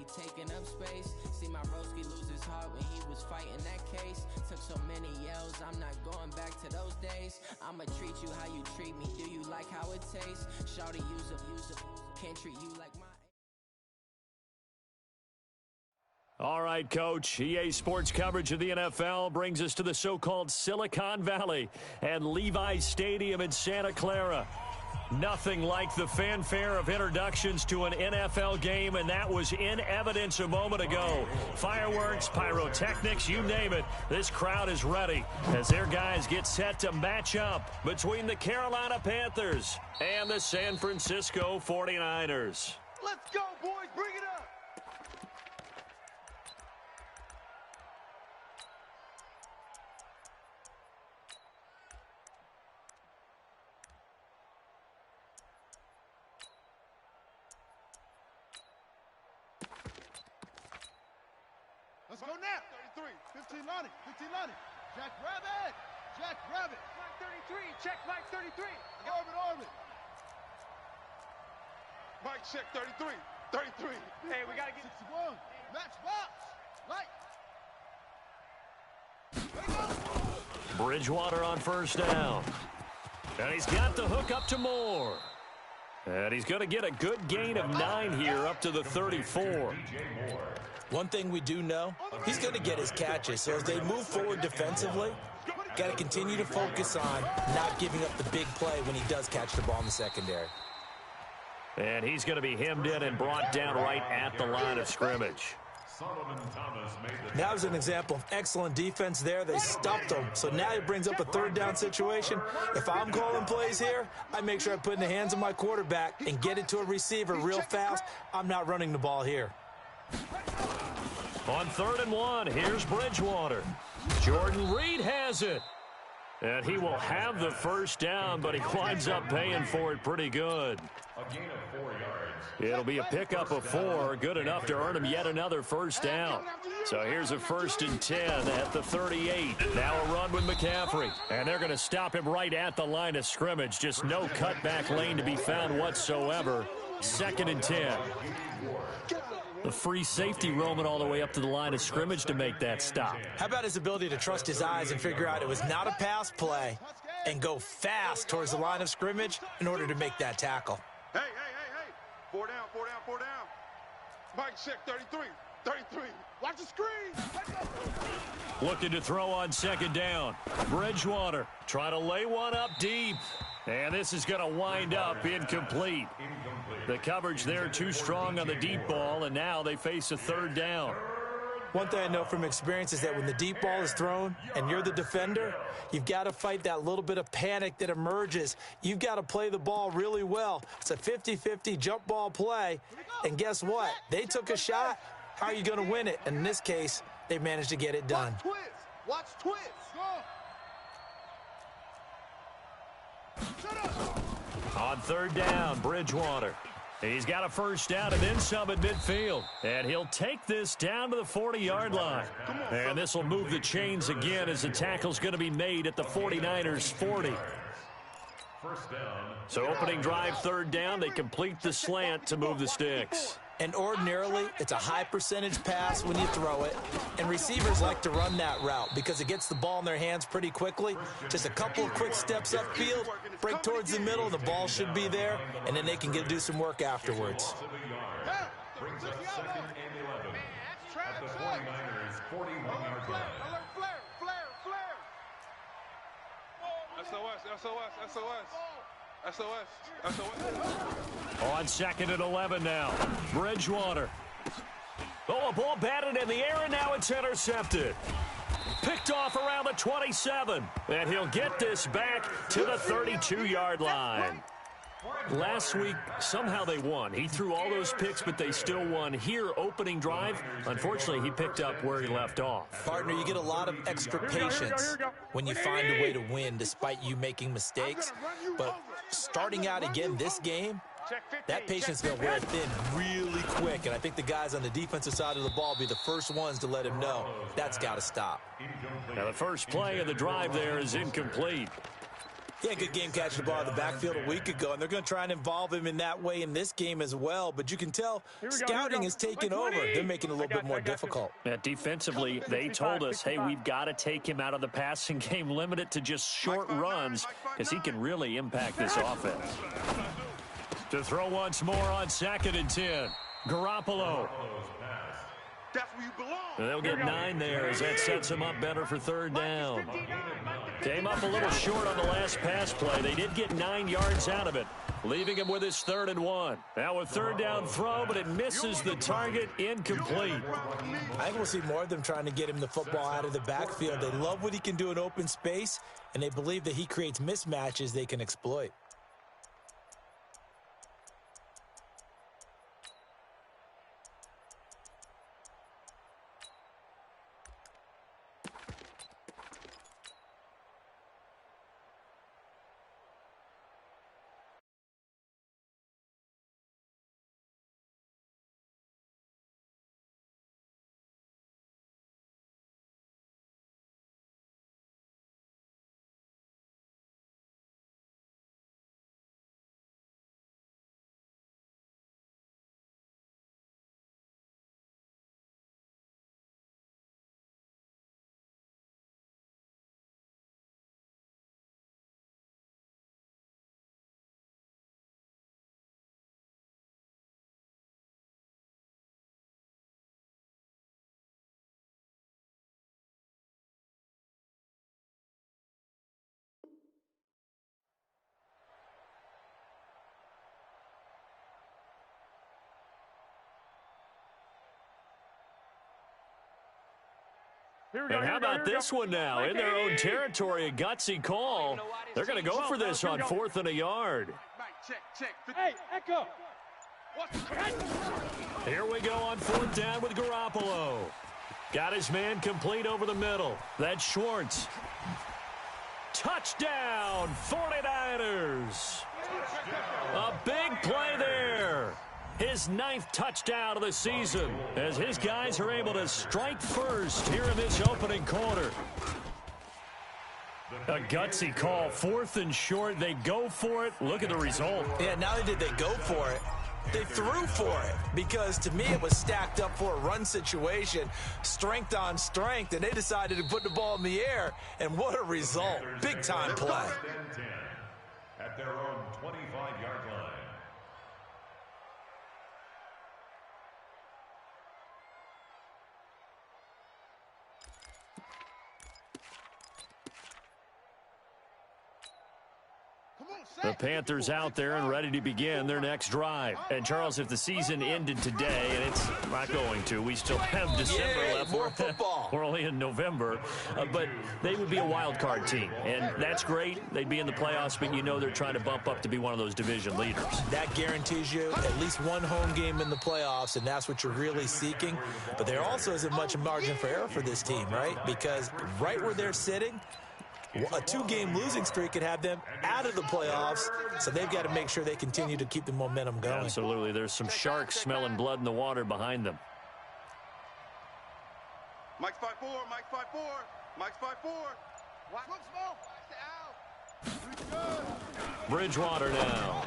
be taking up space. See my broski lose his heart when he was fighting that case. Took so many yells, I'm not going back to those days. I'ma treat you how you treat me, do you like how it tastes? Shawty use up, can't treat you like my... All right, Coach. EA Sports coverage of the NFL brings us to the so-called Silicon Valley and Levi's Stadium in Santa Clara. Nothing like the fanfare of introductions to an NFL game, and that was in evidence a moment ago. Fireworks, pyrotechnics, you name it. This crowd is ready as their guys get set to match up between the Carolina Panthers and the San Francisco 49ers. Let's go, boys. Bring it up. Let's go now. 33, 15 Lonnie, 15 Lonnie. Jack Rabbit, Jack Rabbit. Mike 33, check Mike 33. Orbit. Mike check 33, 33. Hey, we gotta get 61. Match box. Light. Bridgewater on first down. And he's got the hook up to Moore. And he's going to get a good gain of 9 here up to the 34. One thing we do know, he's going to get his catches. So as they move forward defensively, got to continue to focus on not giving up the big play when he does catch the ball in the secondary. And he's going to be hemmed in and brought down right at the line of scrimmage. That was an example of excellent defense there. They stopped him. So now he brings up a third down situation. If I'm calling plays here, I make sure I put it in the hands of my quarterback and get it to a receiver real fast. I'm not running the ball here. On 3rd and 1, here's Bridgewater. Jordan Reed has it. And he will have the first down, but he winds up paying for it pretty good. A gain of 4 yards. It'll be a pickup of 4, good enough to earn him yet another first down. So here's a 1st and 10 at the 38. Now a run with McCaffrey. And they're going to stop him right at the line of scrimmage. Just no cutback lane to be found whatsoever. 2nd and 10. The free safety roaming all the way up to the line of scrimmage to make that stop. How about his ability to trust his eyes and figure out it was not a pass play and go fast towards the line of scrimmage in order to make that tackle. Hey. 4 down. Mike check 33. Watch the screen. Looking to throw on 2nd down. Bridgewater trying to lay one up deep. And this is going to wind up incomplete. The coverage there too strong on the deep ball, and now they face a 3rd down. One thing I know from experience is that when the deep ball is thrown and you're the defender, you've got to fight that little bit of panic that emerges. You've got to play the ball really well. It's a 50-50 jump ball play, and guess what? They took a shot. How are you going to win it? And in this case, they managed to get it done. Watch twist. On 3rd down, Bridgewater. He's got a first down and then some at midfield. And he'll take this down to the 40-yard line. And this will move the chains again as the tackle's going to be made at the 49ers' 40. So opening drive, 3rd down, they complete the slant to move the sticks. And ordinarily, it's a high percentage pass when you throw it. And receivers like to run that route because it gets the ball in their hands pretty quickly. Just a couple of quick steps upfield, break towards the middle, the ball should be there, and then they can do some work afterwards. Brings up 2nd and 11 at the 49ers' 41-yard line. SOS. On 2nd and 11 now. Bridgewater. Oh, a ball batted in the air, and now it's intercepted. Picked off around the 27. And he'll get this back to the 32-yard line. Last week, somehow they won. He threw all those picks, but they still won. Here, opening drive, unfortunately, he picked up where he left off. Partner, you get a lot of extra patience when you find a way to win despite you making mistakes. But starting out again this game, that patience is going to wear thin really quick. And I think the guys on the defensive side of the ball will be the first ones to let him know that's got to stop. Now, the first play of the drive there is incomplete. Yeah, good game catching the ball in the backfield a week ago, and they're going to try and involve him in that way in this game as well. But you can tell scouting is taking over. They're making it a little bit more difficult. Yeah, defensively, they told us, hey, we've got to take him out of the passing game, limit it to just short runs, because he can really impact this offense. To throw once more on 2nd and 10. Garoppolo. That's where you belong. They'll get 9 there as that sets him up better for 3rd down. Came up a little short on the last pass play. They did get 9 yards out of it, leaving him with his 3rd and 1. Now a 3rd down throw, but it misses the target, incomplete. I think we'll see more of them trying to get him the football out of the backfield. They love what he can do in open space, and they believe that he creates mismatches they can exploit. And how about this one now? In their own territory, a gutsy call. They're going to go for this on 4th and a yard. Hey, Echo. Here we go on 4th down with Garoppolo. Got his man complete over the middle. That's Schwartz. Touchdown, 49ers. A big play there. His 9th touchdown of the season as his guys are able to strike first here in this opening quarter. A gutsy call, 4th and short. They go for it. Look at the result. Yeah, not only did they go for it, they threw for it, because to me it was stacked up for a run situation, strength on strength, and they decided to put the ball in the air, and what a result. Big-time play. At their own 25-yard line. The Panthers out there and ready to begin their next drive. And, Charles, if the season ended today, and it's not going to, we still have December left. More football. We're only in November. But they would be a wild card team, and that's great. They'd be in the playoffs, but you know they're trying to bump up to be one of those division leaders. That guarantees you at least one home game in the playoffs, and that's what you're really seeking. But there also isn't much margin for error for this team, right? Because right where they're sitting, a 2-game losing streak could have them out of the playoffs, so they've got to make sure they continue to keep the momentum going. Absolutely. There's some sharks smelling blood in the water behind them. Mike's 5-4, Mike's 5-4, Mike's 5-4. Bridgewater now.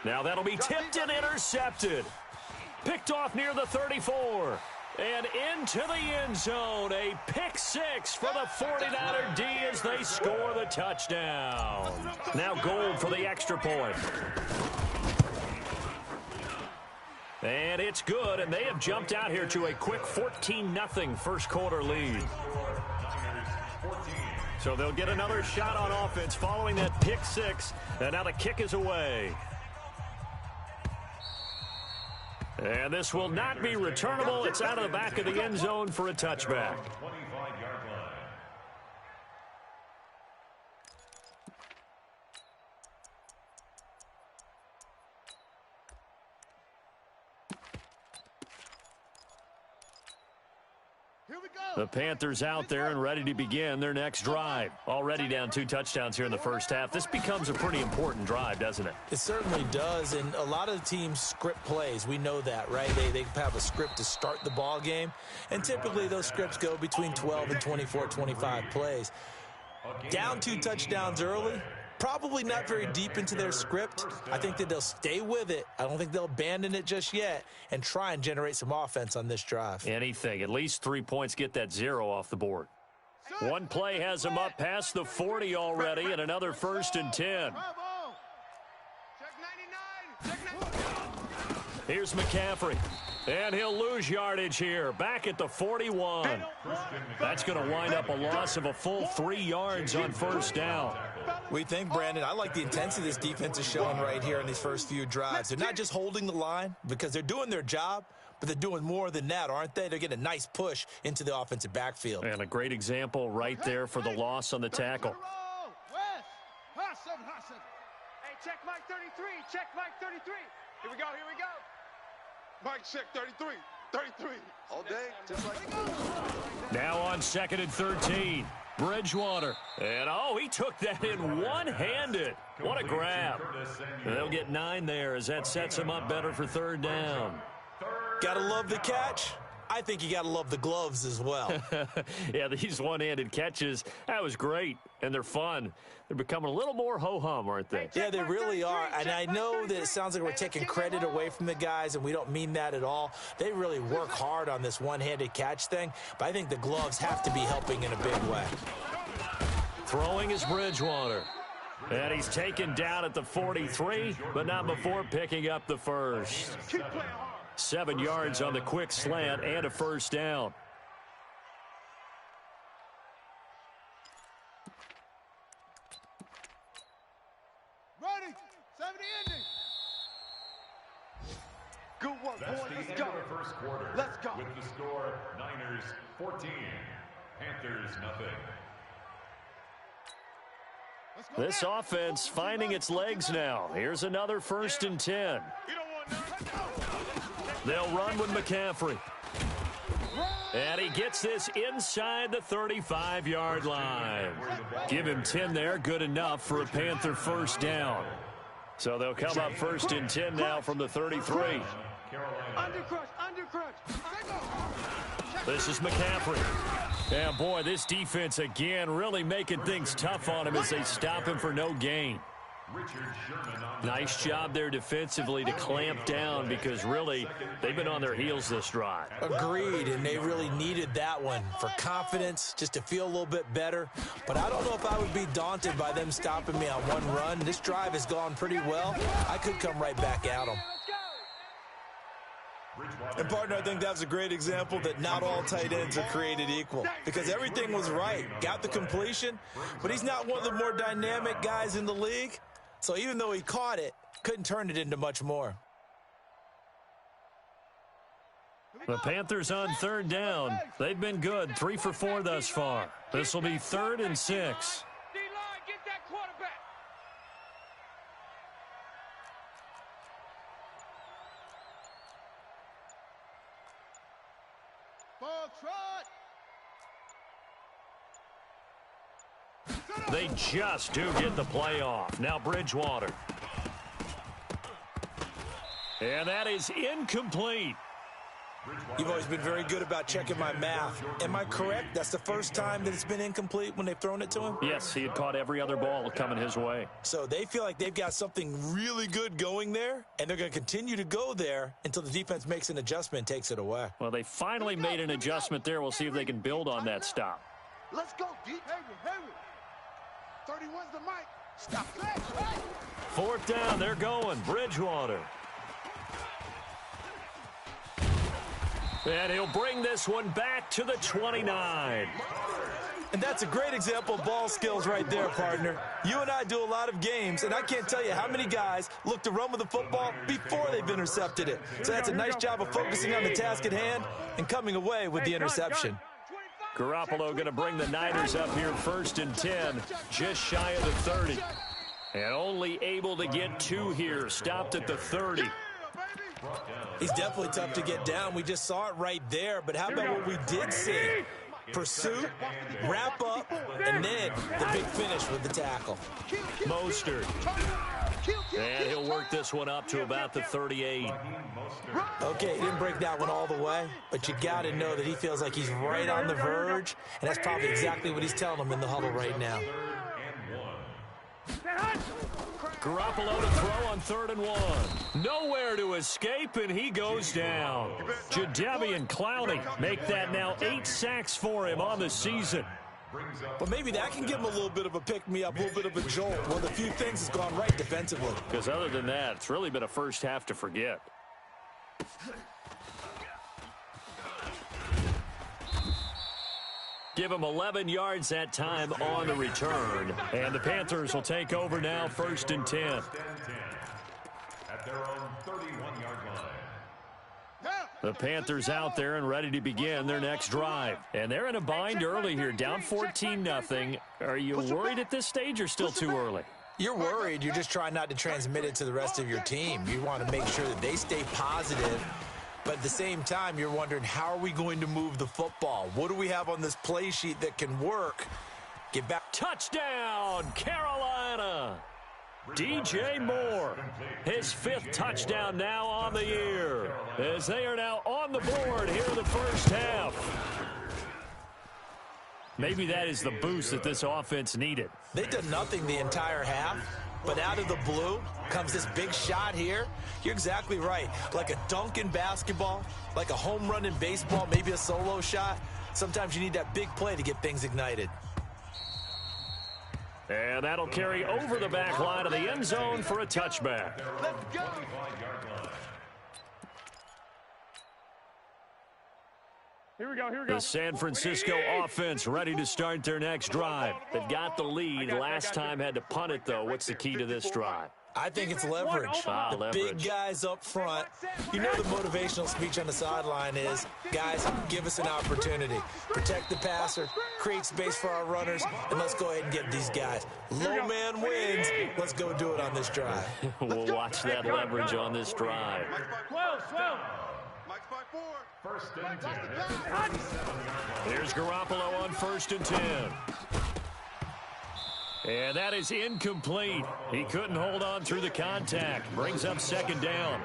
Now that'll be tipped and intercepted. Picked off near the 34. And into the end zone, a pick 6 for the 49er D as they score the touchdown. Now Gold for the extra point. And it's good, and they have jumped out here to a quick 14-0 first quarter lead. So they'll get another shot on offense following that pick 6, and now the kick is away. And this will not be returnable. It's out of the back of the end zone for a touchback. The Panthers out there and ready to begin their next drive. Already down 2 touchdowns here in the first half. This becomes a pretty important drive, doesn't it? It certainly does, and a lot of teams script plays. We know that, right? They have a script to start the ball game, and typically those scripts go between 12 and 24, 25 plays. Down 2 touchdowns early. Probably not very deep into their script. I think that they'll stay with it. I don't think they'll abandon it just yet and try and generate some offense on this drive. Anything. At least 3 points, get that 0 off the board. One play has them up past the 40 already, and another 1st and 10. Here's McCaffrey, and he'll lose yardage here. Back at the 41. That's going to wind up a loss of a full 3 yards on 1st down. We think, Brandon, I like the intensity this defense is showing right here in these first few drives. They're not just holding the line because they're doing their job, but they're doing more than that, aren't they? They're getting a nice push into the offensive backfield. And a great example right there for the loss on the tackle. Hey, check Mike 33. Check Mike 33. Here we go. Mike, check 33. 33. All day, just like Now on 2nd and 13. Bridgewater. And, he took that in one-handed. What a grab. They'll get 9 there as that sets him up better for 3rd down. Gotta love the catch. I think you gotta love the gloves as well. Yeah, these one-handed catches, that was great, and they're fun. They're becoming a little more ho-hum, aren't they? Yeah, they really are, and I know that it sounds like we're taking credit away from the guys, and we don't mean that at all. They really work hard on this one-handed catch thing, but I think the gloves have to be helping in a big way. Throwing is Bridgewater. And he's taken down at the 43, but not before picking up the 1st. 7 yards on the quick slant and a 1st down. Ready, 70 ending. Good work, That's boys. the Let's end go. of the first quarter. Let's go. With the score, Niners 14, Panthers nothing. This offense finding its legs now. Here's another 1st and 10. They'll run with McCaffrey. And he gets this inside the 35-yard line. Give him 10 there, good enough for a Panther 1st down. So they'll come up 1st and 10 now from the 33. This is McCaffrey. And boy, this defense again really making things tough on him as they stop him for no gain. Nice job there defensively to clamp down because really they've been on their heels this drive. Agreed, and they really needed that one for confidence, just to feel a little bit better. But I don't know if I would be daunted by them stopping me on one run. This drive has gone pretty well. I could come right back at them. And, partner, I think that's a great example that not all tight ends are created equal because everything was right. Got the completion, but he's not one of the more dynamic guys in the league. So even though he caught it, couldn't turn it into much more. The Panthers on 3rd down. They've been good, 3 for 4 thus far. This will be 3rd and 6. D-line, get that quarterback. Ball trot. They just do get the play off. Now Bridgewater. And that is incomplete. You've always been very good about checking my math. Am I correct? That's the first time that it's been incomplete when they've thrown it to him? Yes, he had caught every other ball coming his way. So they feel like they've got something really good going there, and they're going to continue to go there until the defense makes an adjustment and takes it away. Well, they finally made an adjustment there. We'll see if they can build on that stop. Let's go, D. Hayward. 31's the mic. Stop. 4th down, they're going. Bridgewater. And he'll bring this one back to the 29. And that's a great example of ball skills right there, partner. You and I do a lot of games, and I can't tell you how many guys look to run with the football before they've intercepted it. So that's a nice job of focusing on the task at hand and coming away with the interception. Garoppolo going to bring the Niners up here 1st and 10, just shy of the 30. And only able to get 2 here, stopped at the 30. He's definitely tough to get down. We just saw it right there, but how about what we did see? Pursuit, wrap up, and then the big finish with the tackle. Mostert. And he'll work this one up to about the 38. Okay, he didn't break that one all the way, but you got to know that he feels like he's right on the verge, and that's probably exactly what he's telling them in the huddle right now. Garoppolo to throw on 3rd and 1. Nowhere to escape, and he goes down. Jadeveon Clowney make that now 8 sacks for him on the season. But maybe that can give him a little bit of a pick-me-up, a little bit of a jolt. One of the few things that's gone right defensively. Because other than that, it's really been a first half to forget. Give him 11 yards that time on the return. And the Panthers will take over now, 1st and 10. At their own 31-yard line. The Panthers out there and ready to begin their next drive. And they're in a bind early here, down 14-0. Are you worried at this stage or still too early? You're worried. You're just trying not to transmit it to the rest of your team. You want to make sure that they stay positive. But at the same time, you're wondering, how are we going to move the football? What do we have on this play sheet that can work? Get back. Touchdown, Carolina. DJ Moore, his 5th touchdown now on the year, as they are now on the board here in the first half. Maybe that is the boost that this offense needed. They did nothing the entire half, but out of the blue comes this big shot here. You're exactly right. Like a dunk in basketball, like a home run in baseball, maybe a solo shot. Sometimes you need that big play to get things ignited. And that'll carry over the back line of the end zone for a touchback. Let's go. Here we go. The San Francisco offense ready to start their next drive. They've got the lead. Last time had to punt it, though. What's the key to this drive? I think it's leverage. The big guys up front. You know the motivational speech on the sideline is, guys, give us an opportunity. Protect the passer, create space for our runners, and let's go ahead and get these guys. Low man wins. Let's go do it on this drive. We'll watch that leverage on this drive. 12. First and 10. Here's Garoppolo on 1st and 10. And that is incomplete. He couldn't hold on through the contact. Brings up 2nd down.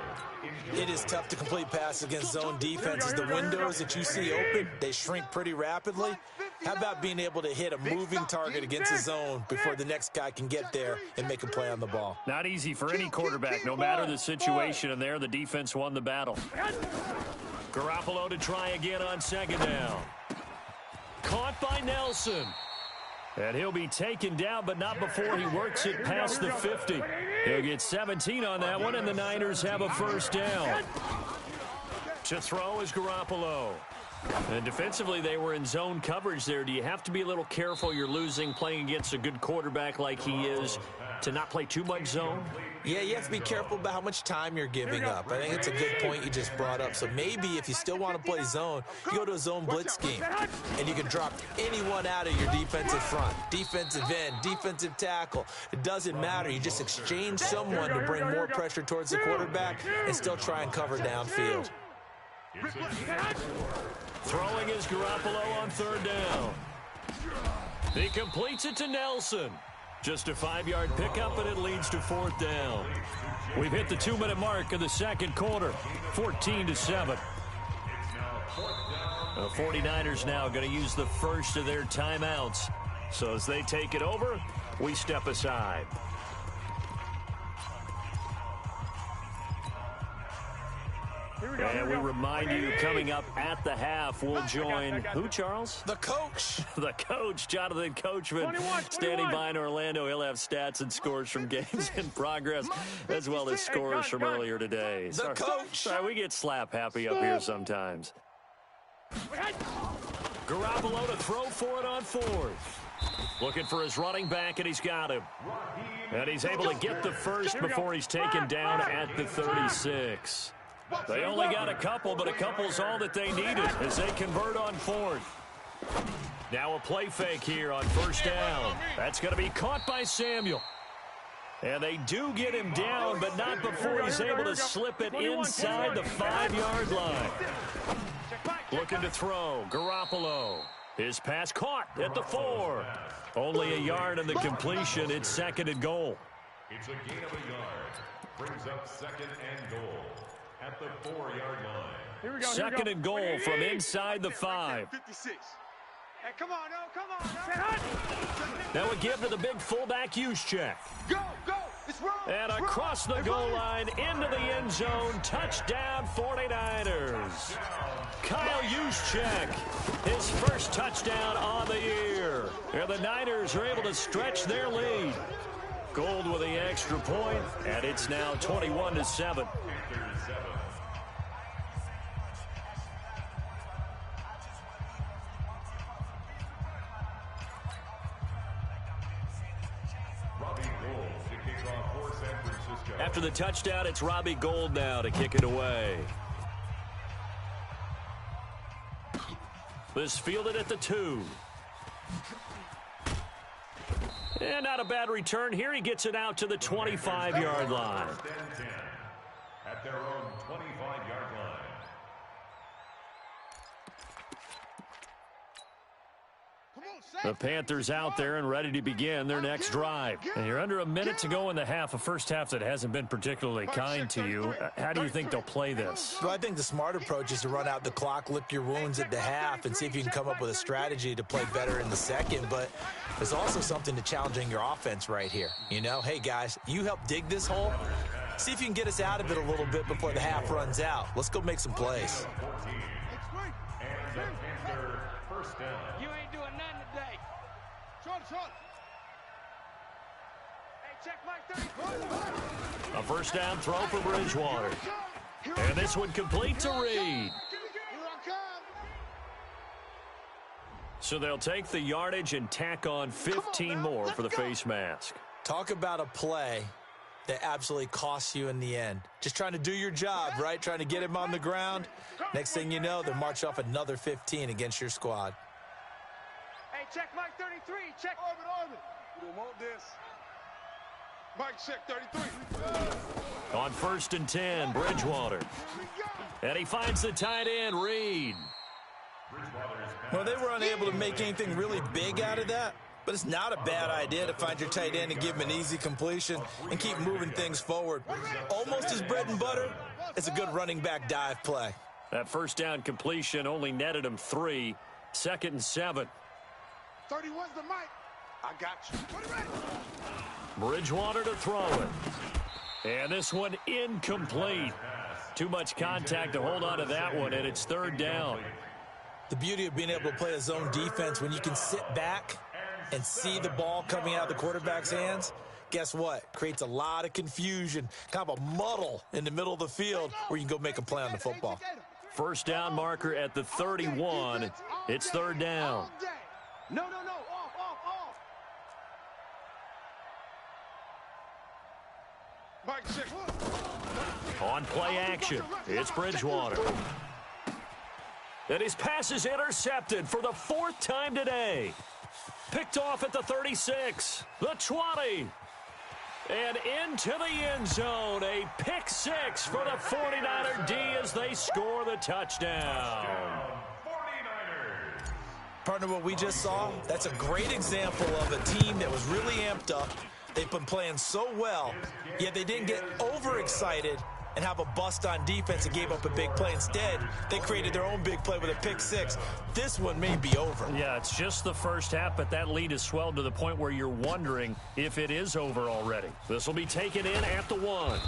It is tough to complete passes against zone defenses. The windows that you see open, they shrink pretty rapidly. How about being able to hit a moving target against a zone before the next guy can get there and make a play on the ball? Not easy for any quarterback, no matter the situation, and there the defense won the battle. Garoppolo to try again on 2nd down. Caught by Nelson. And he'll be taken down, but not before he works it past the 50. He'll get 17 on that one, and the Niners have a 1st down. To throw is Garoppolo. And defensively, they were in zone coverage there. Do you have to be a little careful? You're losing, playing against a good quarterback like he is, to not play too much zone? Yeah, you have to be careful about how much time you're giving up. I think it's a good point you just brought up. So maybe if you still want to play zone, you go to a zone blitz scheme, and you can drop anyone out of your defensive front, defensive end, defensive tackle. It doesn't matter. You just exchange someone to bring more pressure towards the quarterback and still try and cover downfield. Throwing is Garoppolo on 3rd down. He completes it to Nelson. Just a 5-yard pickup, and it leads to 4th down. We've hit the 2-minute mark of the 2nd quarter, 14-7. The 49ers now going to use the first of their timeouts. So as they take it over, we step aside. And we remind you, coming up at the half, we'll join who, Charles? The coach. The coach, Jonathan Coachman, standing by in Orlando. He'll have stats and scores from games in progress, as well as scores from earlier today. The coach. Sorry, we get slap happy up here sometimes. Garoppolo to throw for it on 4th. Looking for his running back, and he's got him. And he's able to get the first before he's taken down at the 36. They only got a couple, but a couple's all that they needed as they convert on 4th. Now a play fake here on 1st down. That's going to be caught by Samuel. And they do get him down, but not before he's able to slip it inside the 5-yard line. Looking to throw, Garoppolo. His pass caught at the 4. Only a yard on the completion. It's 2nd and goal. It's a gain of a yard. Brings up second and goal at the 4-yard line. Here we go. Second and goal from inside the 5. 56. Hey, come on, no, come on. Now we give to the big fullback use check. Go, go. It's wrong. And across the goal line into the end zone. Touchdown 49ers. Kyle Juszczyk, his first touchdown on the year. And the Niners are able to stretch their lead. Gold with the extra point, and it's now 21-7. After the touchdown, it's Robbie Gould now to kick it away. This fielded at the 2. And not a bad return here. He gets it out to the 25-yard line. At their own 25-yard line. The Panthers out there and ready to begin their next drive. And you're under a minute to go in the half, a first half that hasn't been particularly kind to you. How do you think they'll play this? Well, I think the smart approach is to run out the clock, lick your wounds at the half, and see if you can come up with a strategy to play better in the second. But there's also something to challenging your offense right here. You know, hey, guys, you help dig this hole. See if you can get us out of it a little bit before the half runs out. Let's go make some plays. And the Panther first down. You ain't doing nothing today. Short. Hey, check Mike 30. A first down throw for Bridgewater. And this one complete to Reed. So they'll take the yardage and tack on 15 more for the face mask. Talk about a play that absolutely costs you in the end. Just trying to do your job, right? Trying to get him on the ground. Next thing you know, they'll march off another 15 against your squad. Hey, check Mike 33. Check. Orbit. We don't want this. Mike, check 33. On 1st and 10, Bridgewater. And he finds the tight end, Reed. Well, they were unable to make anything really big out of that, but it's not a bad idea to find your tight end and give him an easy completion and keep moving things forward. Almost his bread and butter. It's a good running back dive play. That first down completion only netted him 3. 2nd and 7. 31's the mic. I got you. Bridgewater to throw it. And this one incomplete. Too much contact to hold on to that one, and it's 3rd down. The beauty of being able to play a zone defense when you can sit back and see the ball coming out of the quarterback's hands, guess what? Creates a lot of confusion, kind of a muddle in the middle of the field where you can go make a play on the football. First down marker at the 31. It's 3rd down. No. Off. Mike, check. On play action, it's Bridgewater. And his pass is intercepted for the 4th time today. Picked off at the 36, the 20, and into the end zone. A pick 6 for the 49er D as they score the touchdown. 49ers. Partner, what we just saw, that's a great example of a team that was really amped up. They've been playing so well, yet they didn't get overexcited and have a bust on defense and gave up a big play. Instead, they created their own big play with a pick 6. This one may be over. Yeah, it's just the first half, but that lead has swelled to the point where you're wondering if it is over already. This will be taken in at the 1.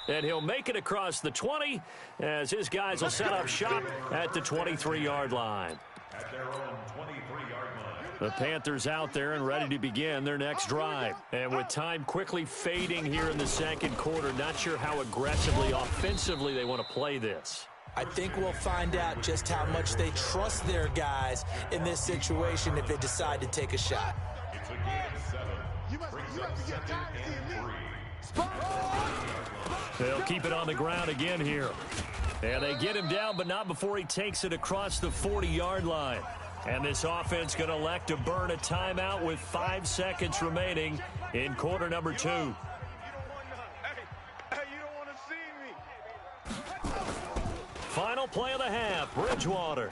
And he'll make it across the 20 as his guys will set up shop at the 23-yard line. At their own 23-yard line. The Panthers out there and ready to begin their next drive. And with time quickly fading here in the second quarter, not sure how aggressively, offensively they want to play this. I think we'll find out just how much they trust their guys in this situation if they decide to take a shot. It's a gain of 7. Brings up 2nd and 3. They'll keep it on the ground again here. And they get him down, but not before he takes it across the 40-yard line. And this offense going to elect to burn a timeout with 5 seconds remaining in quarter number 2. Hey, you don't want to see me. Final play of the half, Bridgewater.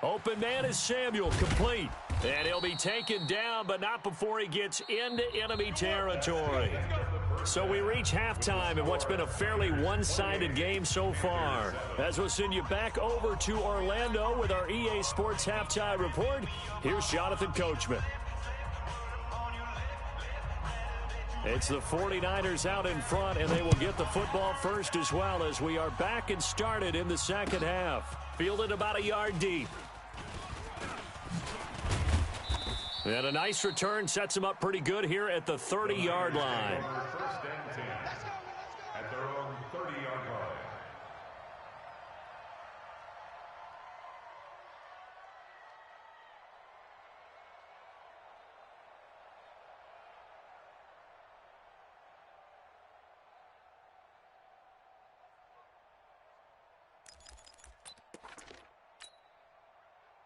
Open man is Samuel, complete. And he'll be taken down, but not before he gets into enemy territory. So we reach halftime in what's been a fairly one-sided game so far. As we'll send you back over to Orlando with our EA Sports Halftime Report, here's Jonathan Coachman. It's the 49ers out in front, and they will get the football first as well as we are back and started in the second half. Fielded about a yard deep. And a nice return sets them up pretty good here at the 30-yard line. First and 10 at their own 30-yard line.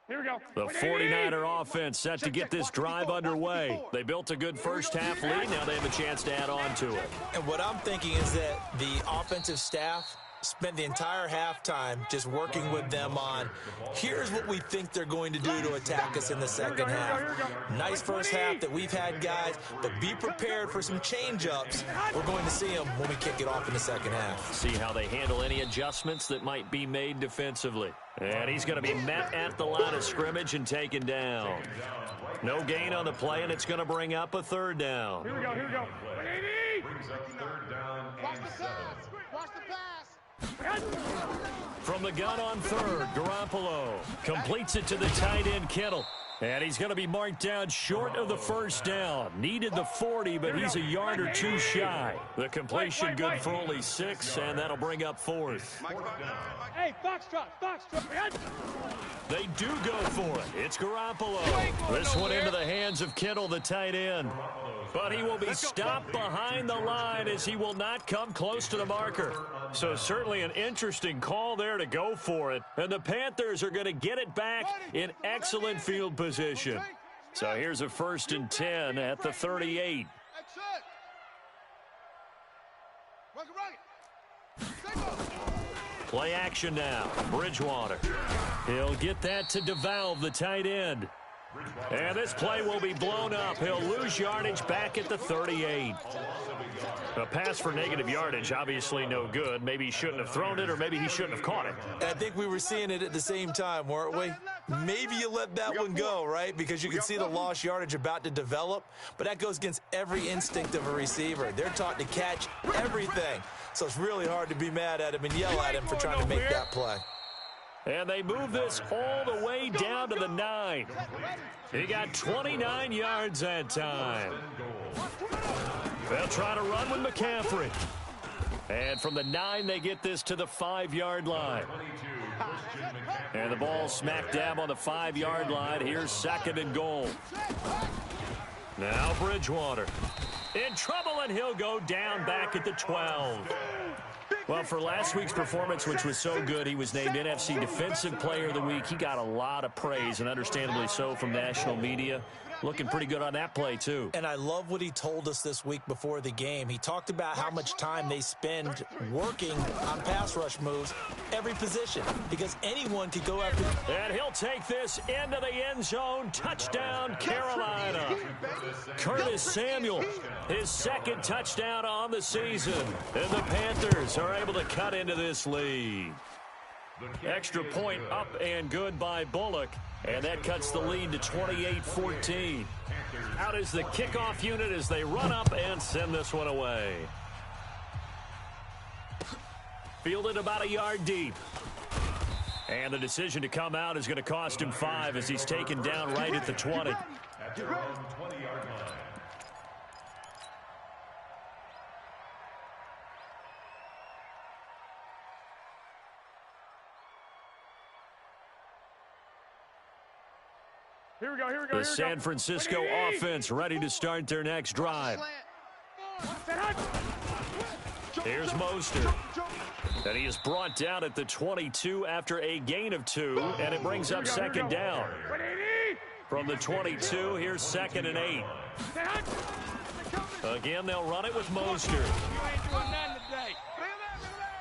Here we go. The 49er offense set to get this drive underway. They built a good first half lead. Now they have a chance to add on to it. And what I'm thinking is that the offensive staff spent the entire halftime just working with them on, here's what we think they're going to do to attack us in the second half. Nice first half that we've had, guys, but be prepared for some change-ups. We're going to see them when we kick it off in the second half. See how they handle any adjustments that might be made defensively. And he's going to be met at the line of scrimmage and taken down. No gain on the play, and it's going to bring up a third down. Here we go. Brings up third down and 7. Watch the pass. From the gun on third, Garoppolo completes it to the tight end, Kittle. And he's going to be marked down short of the first down. Needed the 40, but he's a yard or two shy. The completion good for only 6, and that'll bring up fourth. Hey, Foxtrot. They do go for it. It's Garoppolo. This one into the hands of Kittle, the tight end. But he will be stopped behind the line as he will not come close to the marker. So certainly an interesting call there to go for it. And the Panthers are going to get it back in excellent field position. So here's a 1st and 10 at the 38. Play action now. Bridgewater. He'll get that to DeValve, the tight end. And this play will be blown up. He'll lose yardage back at the 38. A pass for negative yardage, obviously no good. Maybe he shouldn't have thrown it, or maybe he shouldn't have caught it. And I think we were seeing it at the same time, weren't we? Maybe you let that one go, right? Because you can see the lost yardage about to develop. But that goes against every instinct of a receiver. They're taught to catch everything. So it's really hard to be mad at him and yell at him for trying to make that play. And they move this all the way down to the 9. He got 29 yards that time. They'll try to run with McCaffrey. And from the 9, they get this to the 5-yard line. And the ball smack dab on the 5-yard line. Here's 2nd and goal. Now Bridgewater. In trouble, and he'll go down back at the 12. Well, for last week's performance, which was so good, he was named NFC Defensive Player of the Week. He got a lot of praise, and understandably so, from national media. Looking pretty good on that play, too. And I love what he told us this week before the game. He talked about how much time they spend working on pass rush moves, every position, because anyone could go after. And he'll take this into the end zone. Touchdown, Carolina. Curtis Samuel, his 2nd touchdown on the season. And the Panthers are able to cut into this lead. Extra point up and good by Bullock. And that cuts the lead to 28-14. Out is the kickoff unit as they run up and send this one away. Fielded about a yard deep. And the decision to come out is going to cost him 5 as he's taken down right at the 20. At their own 20-yard line. Here we go. The San Francisco offense ready to start their next drive. Here's Mostert. And he is brought down at the 22 after a gain of 2, and it brings up 2nd down. From the 22, here's 2nd and 8. Again, they'll run it with Mostert.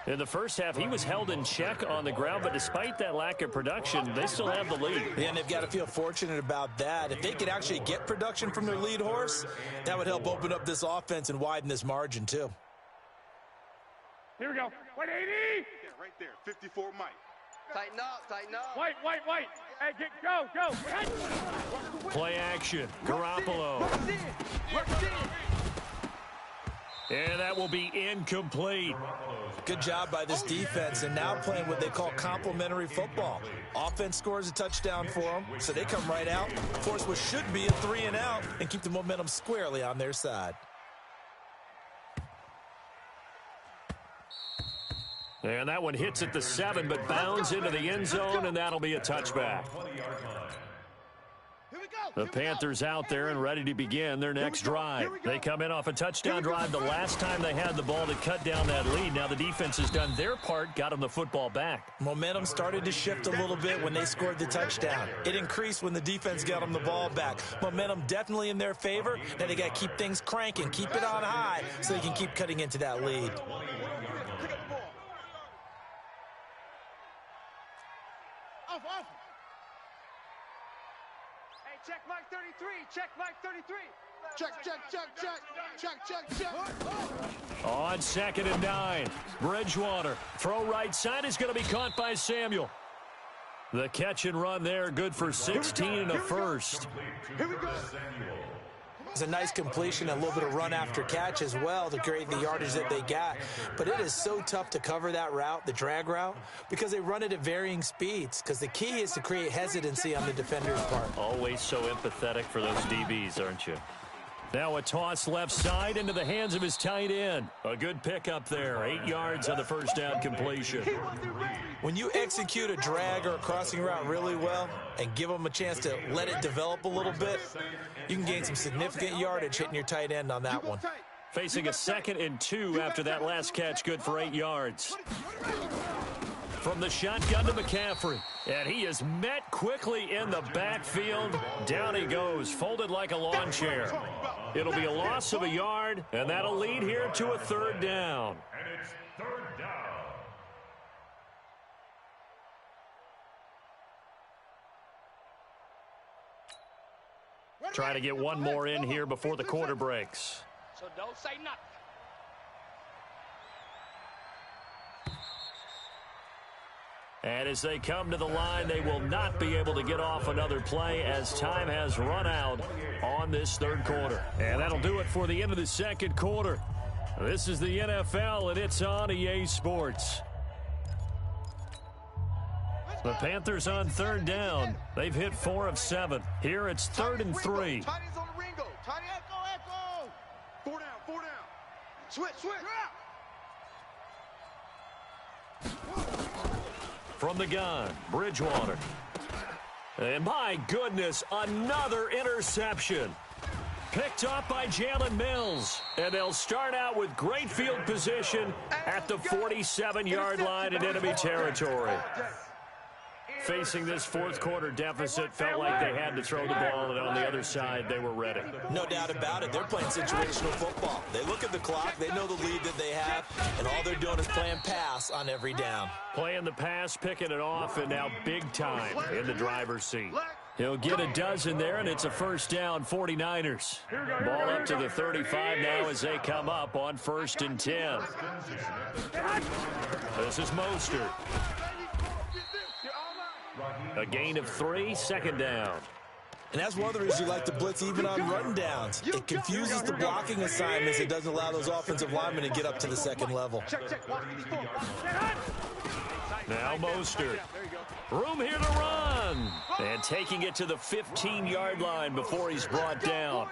In the first half, he was held in check on the ground, but despite that lack of production, they still have the lead. Yeah, and they've got to feel fortunate about that. If they could actually get production from their lead horse, that would help open up this offense and widen this margin, too. Here we go. 180. Yeah, right there. 54 Mike. Tighten up, tighten up. White. Hey, go. Play action. Garoppolo. Works in. And that will be incomplete. Good job by this defense, and now playing what they call complementary football. Offense scores a touchdown for them, so they come right out, force what should be a 3-and-out, and keep the momentum squarely on their side. And that one hits at the 7, but bounds into the end zone, and that'll be a touchback. The Panthers out there and ready to begin their next drive. They come in off a touchdown drive the last time they had the ball to cut down that lead. Now the defense has done their part, got them the football back. Momentum started to shift a little bit when they scored the touchdown. It increased when the defense got them the ball back. Momentum definitely in their favor. Now they got to keep things cranking, keep it on high so they can keep cutting into that lead. Off. Hey, check Mike 33. Check Mike 33. Check. On 2nd and 9, Bridgewater. Throw right side is going to be caught by Samuel. The catch and run there, good for 16 and a first. Here we go. It's a nice completion, a little bit of run after catch as well to create the yardage that they got. But it is so tough to cover that route, the drag route, because they run it at varying speeds. Because the key is to create hesitancy on the defender's part. Always so empathetic for those DBs, aren't you? Now a toss left side into the hands of his tight end. A good pickup there. 8 yards on the first down completion. When you execute a drag or a crossing route really well and give them a chance to let it develop a little bit, you can gain some significant yardage hitting your tight end on that one. Facing a 2nd and 2 after that last catch, good for 8 yards. From the shotgun to McCaffrey. And he is met quickly in the backfield. Down he goes, folded like a lawn chair. It'll be a loss of a yard, and that'll lead here to a 3rd down. And it's 3rd down. Try to get one more in here before the quarter breaks. So don't say nothing. And as they come to the line, they will not be able to get off another play as time has run out on this 3rd quarter. And that'll do it for the end of the 2nd quarter. This is the NFL, and it's on EA Sports. The Panthers on 3rd down. They've hit 4 of 7. Here it's 3rd and 3. Tiny's on the Ringo. Tiny, echo. 4 down. Switch. From the gun, Bridgewater. And my goodness, another interception. Picked up by Jalen Mills. And they'll start out with great field position at the 47-yard line in enemy territory. Facing this 4th quarter deficit, felt like they had to throw the ball, and on the other side, they were ready. No doubt about it. They're playing situational football. They look at the clock, they know the lead that they have, and all they're doing is playing pass on every down. Playing the pass, picking it off, and now big time in the driver's seat. He'll get a dozen there, and it's a 1st down, 49ers. Ball up to the 35 now as they come up on 1st and 10. This is Mostert. A gain of 3, 2nd down. And that's one of the reasons you like to blitz even on rundowns. It confuses the blocking assignments. It doesn't allow those offensive linemen to get up to the 2nd level. Now Mostert. Room here to run. And taking it to the 15-yard line before he's brought down.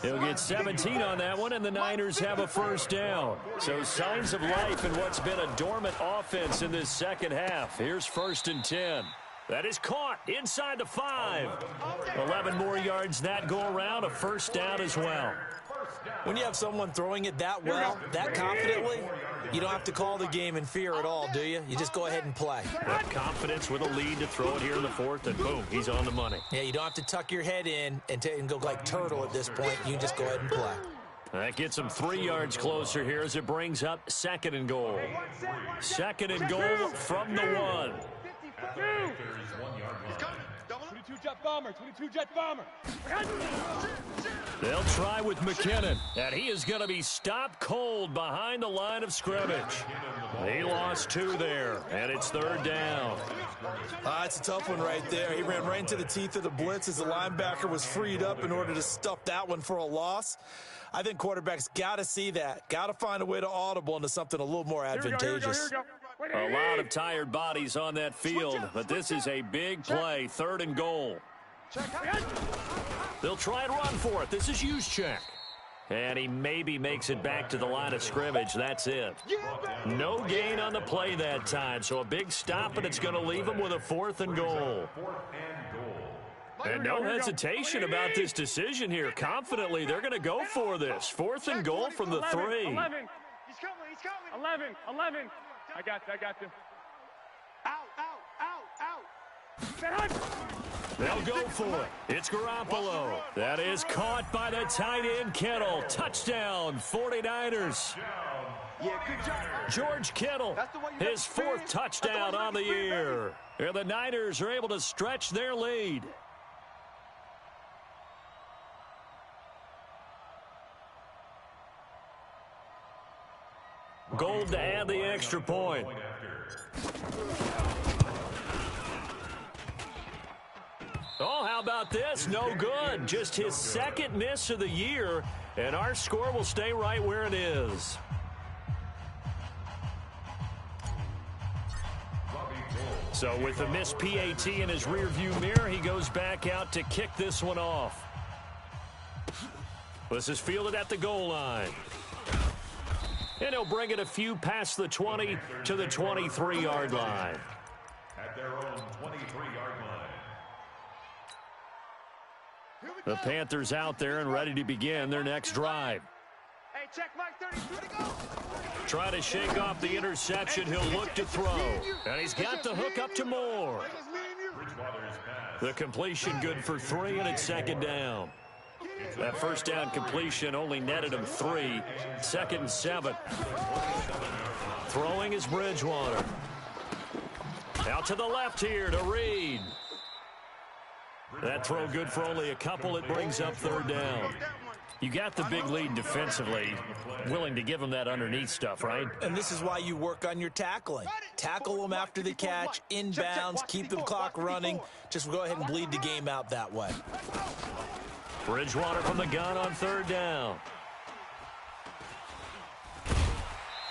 He'll get 17 on that one, and the Niners have a 1st down. So signs of life in what's been a dormant offense in this 2nd half. Here's 1st and 10. That is caught inside the 5. 11 more yards that go around, a 1st down as well. When you have someone throwing it that well, that confidently, you don't have to call the game in fear at all, do you? You just go ahead and play. That confidence with a lead to throw it here in the 4th, and boom, he's on the money. Yeah, you don't have to tuck your head in and go like turtle at this point. You can just go ahead and play. That gets him 3 yards closer here as it brings up 2nd and goal. 2nd and goal from the 1. 22 jet bomber, 22 jet bomber. They'll try with McKinnon, and he is going to be stopped cold behind the line of scrimmage. He lost 2 there, and it's 3rd down. It's a tough one right there. He ran right into the teeth of the blitz as the linebacker was freed up in order to stuff that one for a loss. I think quarterbacks got to see that, got to find a way to audible into something a little more advantageous. A lot of tired bodies on that field, but this is a big play, 3rd and goal. They'll try and run for it. This is Juszczyk. And he maybe makes it back to the line of scrimmage. That's it. No gain on the play that time, so a big stop, and it's going to leave him with a 4th and goal. And no hesitation about this decision here. Confidently, they're going to go for this. 4th and goal from the 3. 11. He's coming, he's coming. 11. I got you. Out. They'll go for it. It's Garoppolo. That is caught by the tight end, Kittle. Touchdown, 49ers. Yeah, good job. George Kittle, his 4th touchdown on the year. And the Niners are able to stretch their lead. Gold to add the extra point. Oh, how about this? No good. Just his 2nd miss of the year, and our score will stay right where it is. So with the missed PAT in his rearview mirror, he goes back out to kick this one off. This is fielded at the goal line. And he'll bring it a few past the 20 to the 23-yard line. At their own 23-yard line. The Panthers out there and ready to begin their next drive. Hey, check Mike 33. Try to shake off the interception. He'll look to throw. And he's got the hook up to Moore. The completion good for 3, and it's 2nd down. That 1st down completion only netted him 3. 2nd and 7. Throwing is Bridgewater. Out to the left here to Reed. That throw good for only a couple. It brings up 3rd down. You got the big lead defensively. Willing to give him that underneath stuff, right? And this is why you work on your tackling. Tackle them after the catch, inbounds, keep the clock running. Just go ahead and bleed the game out that way. Bridgewater from the gun on 3rd down.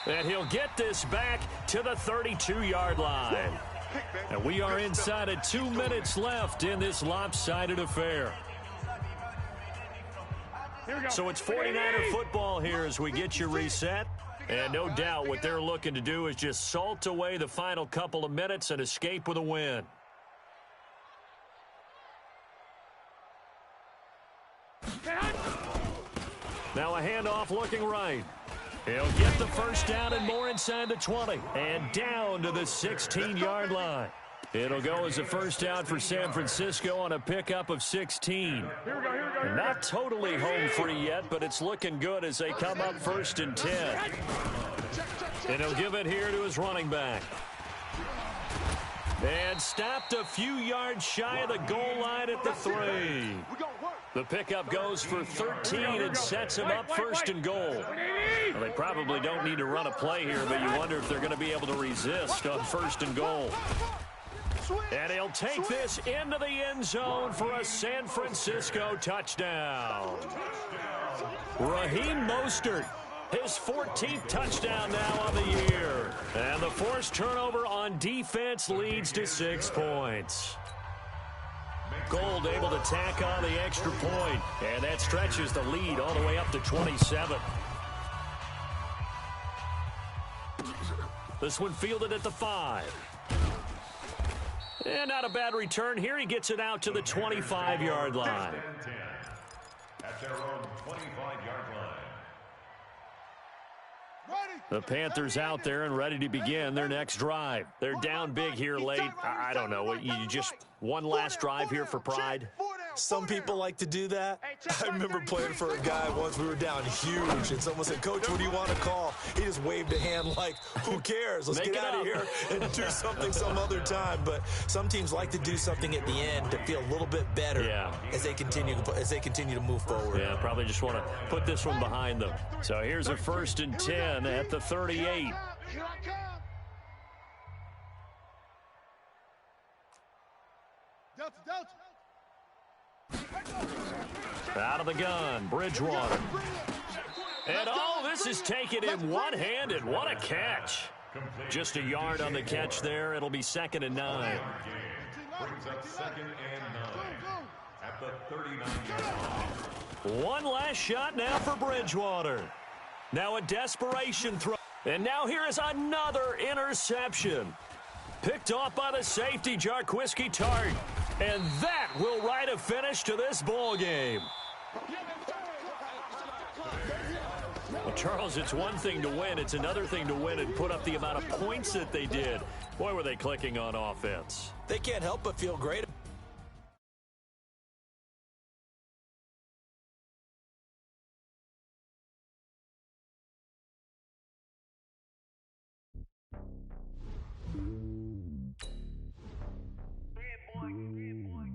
And he'll get this back to the 32-yard line. And we are inside of 2 minutes left in this lopsided affair. So it's 49er football here as we get you reset. And no doubt what they're looking to do is just salt away the final couple of minutes and escape with a win. Now a handoff looking right. He'll get the 1st down and more inside the 20. And down to the 16-yard line. It'll go as a 1st down for San Francisco on a pickup of 16. Not totally home free yet, but it's looking good as they come up 1st and 10. And he'll give it here to his running back. And stopped a few yards shy of the goal line at the 3. The pickup goes for 13 and sets him up 1st and goal. Well, they probably don't need to run a play here, but you wonder if they're going to be able to resist on 1st and goal. And he'll take this into the end zone for a San Francisco touchdown. Raheem Mostert, his 14th touchdown now on the year. And the forced turnover on defense leads to 6 points. Gold able to tack on the extra point, and that stretches the lead all the way up to 27. This one fielded at the 5. And not a bad return here. He gets it out to the 25-yard line. At their own 25-yard line. The Panthers out there and ready to begin their next drive. They're down big here late. I don't know. You just one last drive here for pride? Some people like to do that. I remember playing for a guy once. We were down huge, and someone said, "Coach, what do you want to call?" He just waved a hand like, "Who cares? Let's get out of here and do something some other time." But some teams like to do something at the end to feel a little bit better as they continue to move forward. Yeah, probably just want to put this one behind them. So here's a 1st and 10 at the 38. Out of the gun, Bridgewater. And this is taken in one-handed. What a catch. Just a yard on the catch there. It'll be 2nd and 9. Brings up 2nd and 9 at the 39-yard line. One last shot now for Bridgewater. Now a desperation throw. And now here is another interception. Picked off by the safety, Jarquiski Tart. And that will write a finish to this ball game. Well, Charles, it's one thing to win. It's another thing to win and put up the amount of points that they did. Boy, were they clicking on offense. They can't help but feel great.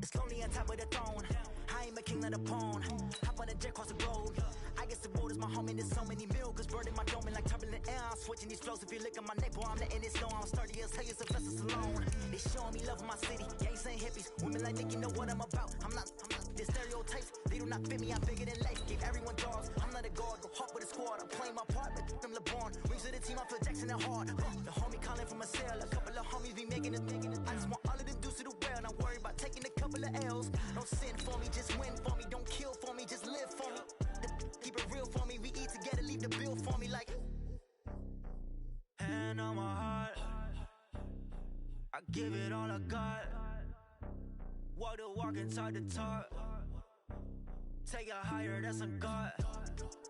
It's lonely on top of the throne. I am a king of the pawn. Hop on a jet across the road. I guess the road is my home and there's so many milkers burning my dome like turbulent air. I'm switching these flows. If you look at my neck, boy, I'm letting it slow. I'm sturdy as hell, as Sylvester Stallone. They showing me love in my city. Gangs and hippies. Women like Nick, you know what I'm about. I'm not the stereotypes. They do not fit me. I'm bigger than life. Give everyone dogs. I'm not a guard. Go hard with a squad. I'm playing my part, but I'm LeBron. Rings of the team, I feel Jackson and hard. The homie calling from a cell. A couple of homies be making it. I just want all of them dudes to do well. Not worry about taking a couple of L's. Don't sin for me, just win for me. Don't kill for me, just live for me. Keep it real for me. We eat together, leave the bill for me like. Hand on my heart, I give it all I got. Walk the walk and talk the talk. Take it higher, that's a God.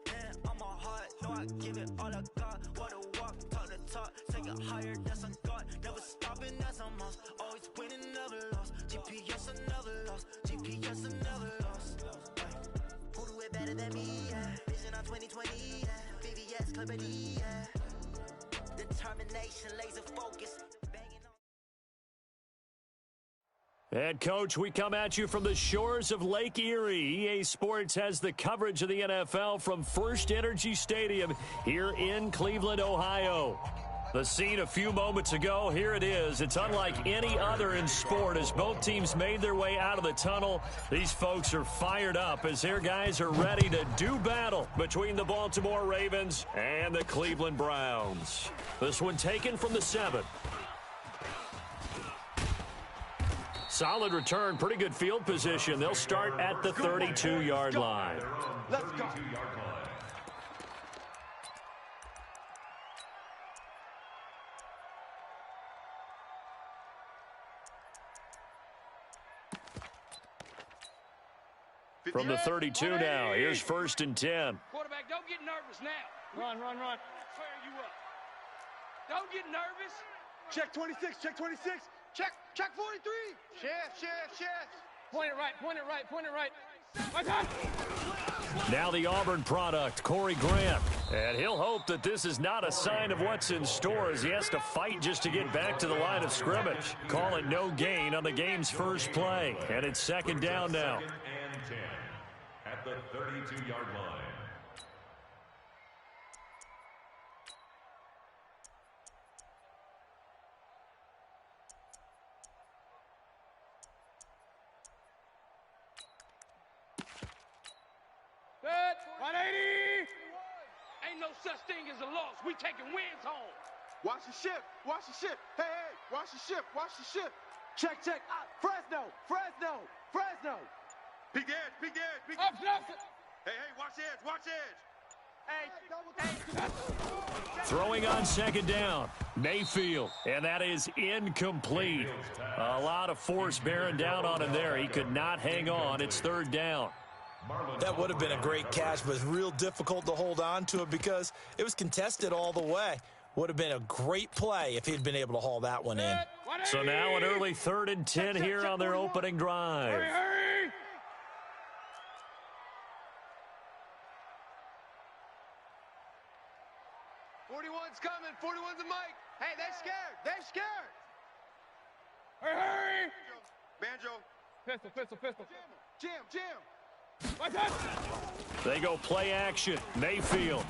Hand on my heart, no, I give it all I got. Walk the walk, talk the talk. Take it higher, that's a God. Never stopping, that's a must. Always winning, never lost. GPS, I never lost. GPS, I never lost. Who do it better than me? Yeah. Vision on 2020. Yeah. VVS, Clippity. Yeah. Determination, laser focus. And, Coach, we come at you from the shores of Lake Erie. EA Sports has the coverage of the NFL from First Energy Stadium here in Cleveland, Ohio. The scene a few moments ago, here it is. It's unlike any other in sport as both teams made their way out of the tunnel. These folks are fired up as their guys are ready to do battle between the Baltimore Ravens and the Cleveland Browns. This one taken from the 7. Solid return, pretty good field position. They'll start at the 32-yard line. Let's go. From the 32 now, here's 1st and 10. Quarterback, don't get nervous now. Run. Fire you up. Don't get nervous. Check 26, check 26. Check 43. Shift. Point it right. Now the Auburn product, Corey Grant. And he'll hope that this is not a sign of what's in store as he has to fight just to get back to the line of scrimmage. Call it no gain on the game's first play. And it's 2nd down now. 2nd and 10 at the 32-yard line. Good. 180. Ain't no such thing as a loss. We taking wins home. Watch the ship. Hey, watch the ship. Check. Fresno. Peek edge. Up. Hey, watch edge. Throwing on 2nd down, Mayfield, and that is incomplete. A lot of force bearing down on him there. He could not hang on. It's 3rd down. That would have been a great catch, but it's real difficult to hold on to it because it was contested all the way. Would have been a great play if he'd been able to haul that one in. So now an early 3rd and 10 here on their opening drive. Hurry. 41's a mic. Hey, they're scared. They're scared. Hurry! Banjo. Pistol. Jam. Watch out! They go play action. Mayfield.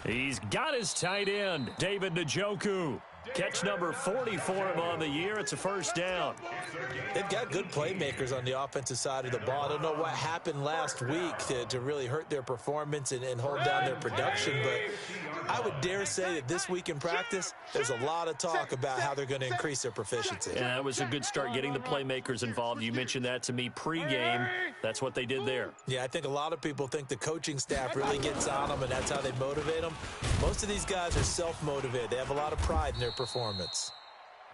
He's got his tight end, David Njoku. Catch number 40 for him on the year. It's a first down. They've got good playmakers on the offensive side of the ball. I don't know what happened last week to really hurt their performance and hold down their production, but I would dare say that this week in practice, there's a lot of talk about how they're going to increase their proficiency. Yeah, that was a good start getting the playmakers involved. You mentioned that to me pregame. That's what they did there. Yeah, I think a lot of people think the coaching staff really gets on them, and that's how they motivate them. Most of these guys are self-motivated. They have a lot of pride in their performance.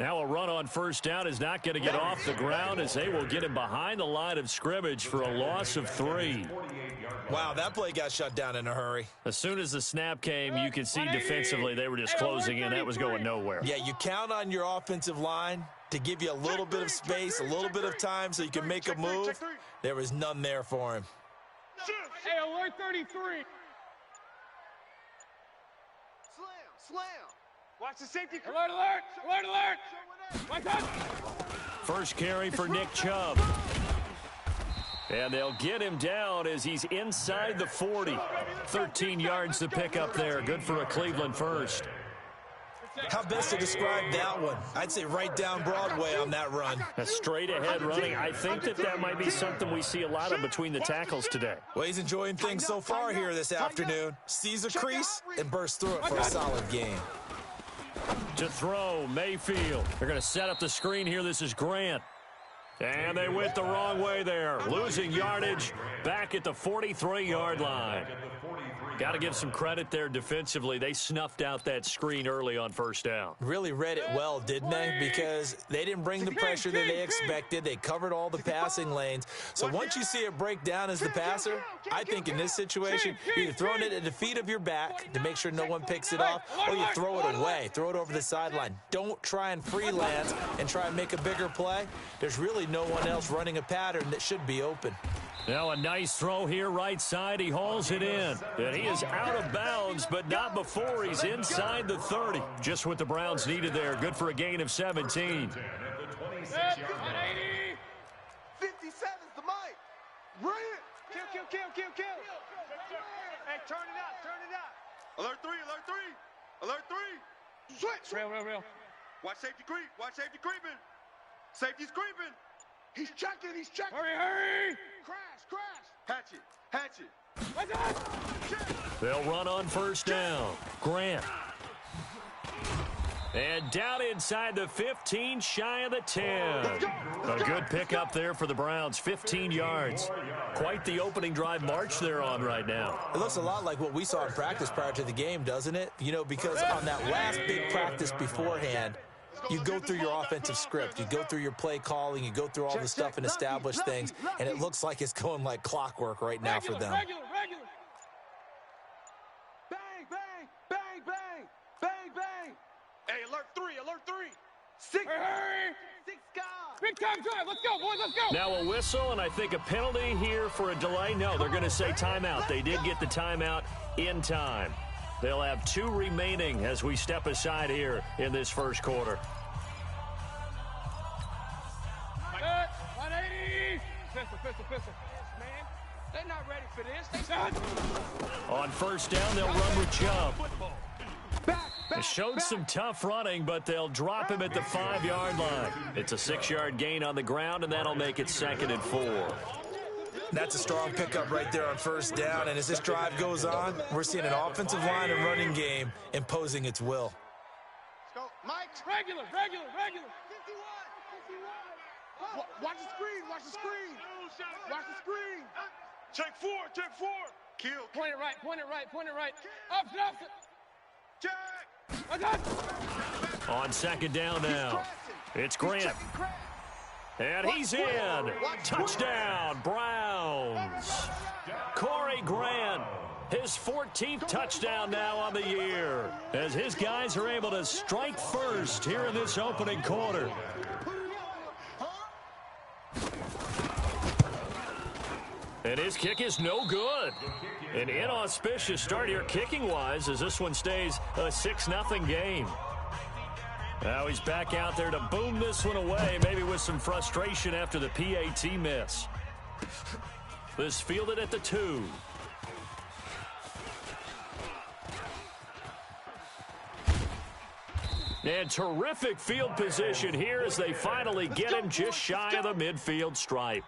Now a run on first down is not going to get off the ground as they will get him behind the line of scrimmage for a loss of 3. Wow, that play got shut down in a hurry. As soon as the snap came, you could see defensively they were just closing in. That was going nowhere. Yeah, you count on your offensive line to give you a little bit of space, a little bit of time so you can make a move. There was none there for him. Hey, alert 33. Slam. Watch the safety. Alert! Watch out! First carry for Nick Chubb. And they'll get him down as he's inside the 40. 13 yards to pick up there. Good for a Cleveland first. How best to describe that one? I'd say right down Broadway on that run. A straight ahead running. I think that might be something we see a lot of between the tackles today. Well, he's enjoying things so far here this afternoon. Sees a crease and bursts through it for a solid gain. To throw, Mayfield. They're going to set up the screen here. This is Grant. And they went the wrong way there. Losing yardage back at the 43-yard line. Got to give some credit there defensively. They snuffed out that screen early on first down. Really read it well, didn't they? Because they didn't bring the pressure that they expected. They covered all the passing lanes. So once you see it break down as the passer, I think in this situation, you're either throwing it at the feet of your back to make sure no one picks it off, or you throw it away. Throw it over the sideline. Don't try and freelance and try and make a bigger play. There's really no one else running a pattern that should be open. Now a nice throw here right side. He hauls it in. And he is out of bounds, but not before he's inside the 30. Just what the Browns needed there. Good for a gain of 17. 57's the mic. Bring it. Kill. Hey, turn it out. Alert 3. Switch. Real. Watch safety creeping. Safety's creeping. He's checking. Hurry. Crash. Hatch it. Watch out. They'll run on first down. Grant. And down inside the 15, shy of the 10. A good pickup there for the Browns, 15 yards. Quite the opening drive march they're on right now. It looks a lot like what we saw in practice prior to the game, doesn't it? You know, because on that last big practice beforehand, you go through your offensive script, you go through your play calling, you go through all the stuff and establish things, and it looks like it's going like clockwork right now for them. Regular. Bang. Hey, alert 3. 6 guys. Big time drive. Let's go, boys. Let's go. Now a whistle and I think a penalty here for a delay. No, they're going to say timeout. They did get the timeout in time. They'll have 2 remaining as we step aside here in this first quarter. 180. Pistol. Man, they're not ready for this. On first down, they'll run with Chubb. They showed some tough running, but they'll drop him at the 5-yard line. It's a 6-yard gain on the ground, and that'll make it 2nd and 4. That's a strong pickup right there on first down, and as this drive goes on, we're seeing an offensive line and running game imposing its will. Let's go. Mike. Regular. 51. Watch the screen. Check 4. Kill. Point it right. Opposite. Check. On second down now, it's Grant. And he's in. Touchdown, Browns. Corey Grant, his 14th touchdown now on the year, as his guys are able to strike first here in this opening quarter. And his kick is no good. An inauspicious start here kicking-wise as this one stays a 6-0 game. Now he's back out there to boom this one away, maybe with some frustration after the PAT miss. This fielded at the 2. And terrific field position here as they finally get him just shy of the midfield stripe.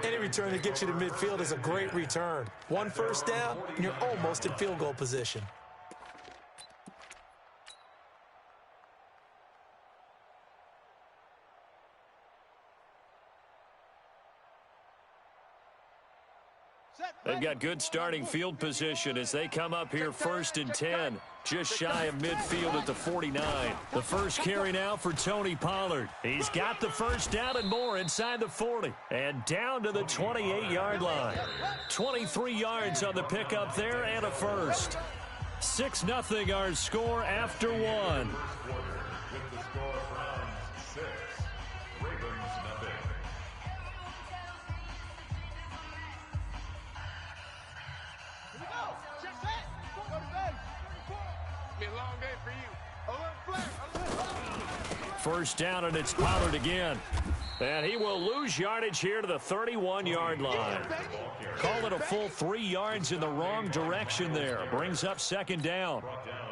Any return that gets you to midfield is a great return. 1 first down, and you're almost in field goal position. They've got good starting field position as they come up here 1st and 10, just shy of midfield at the 49. The first carry now for Tony Pollard. He's got the first down and more inside the 40 and down to the 28-yard line. 23 yards on the pickup there and a first. 6-0 our score after 1. With the score Browns 6, Ravens 0. Be a long day for you. First down, and it's Pollard again. And he will lose yardage here to the 31-yard line. Call it a full 3 yards in the wrong direction there. Brings up 2nd down.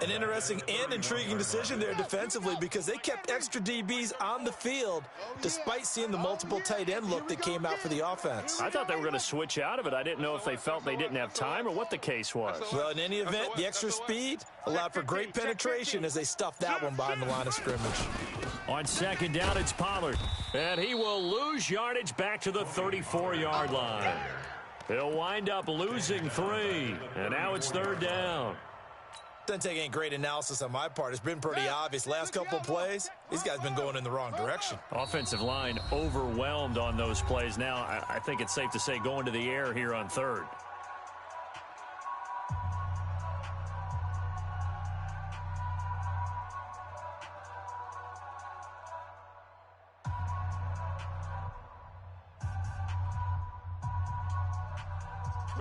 An interesting and intriguing decision there defensively because they kept extra DBs on the field despite seeing the multiple tight end look that came out for the offense. I thought they were going to switch out of it. I didn't know if they felt they didn't have time or what the case was. Well, in any event, the extra speed allowed for great penetration as they stuffed that one behind the line of scrimmage. On 2nd down, it's Pollard. And he will lose yardage back to the 34-yard line. He'll wind up losing 3. And now it's 3rd down. Doesn't take any great analysis on my part. It's been pretty obvious. Last couple of plays, these guys been going in the wrong direction. Offensive line overwhelmed on those plays. Now, I think it's safe to say going to the air here on 3rd.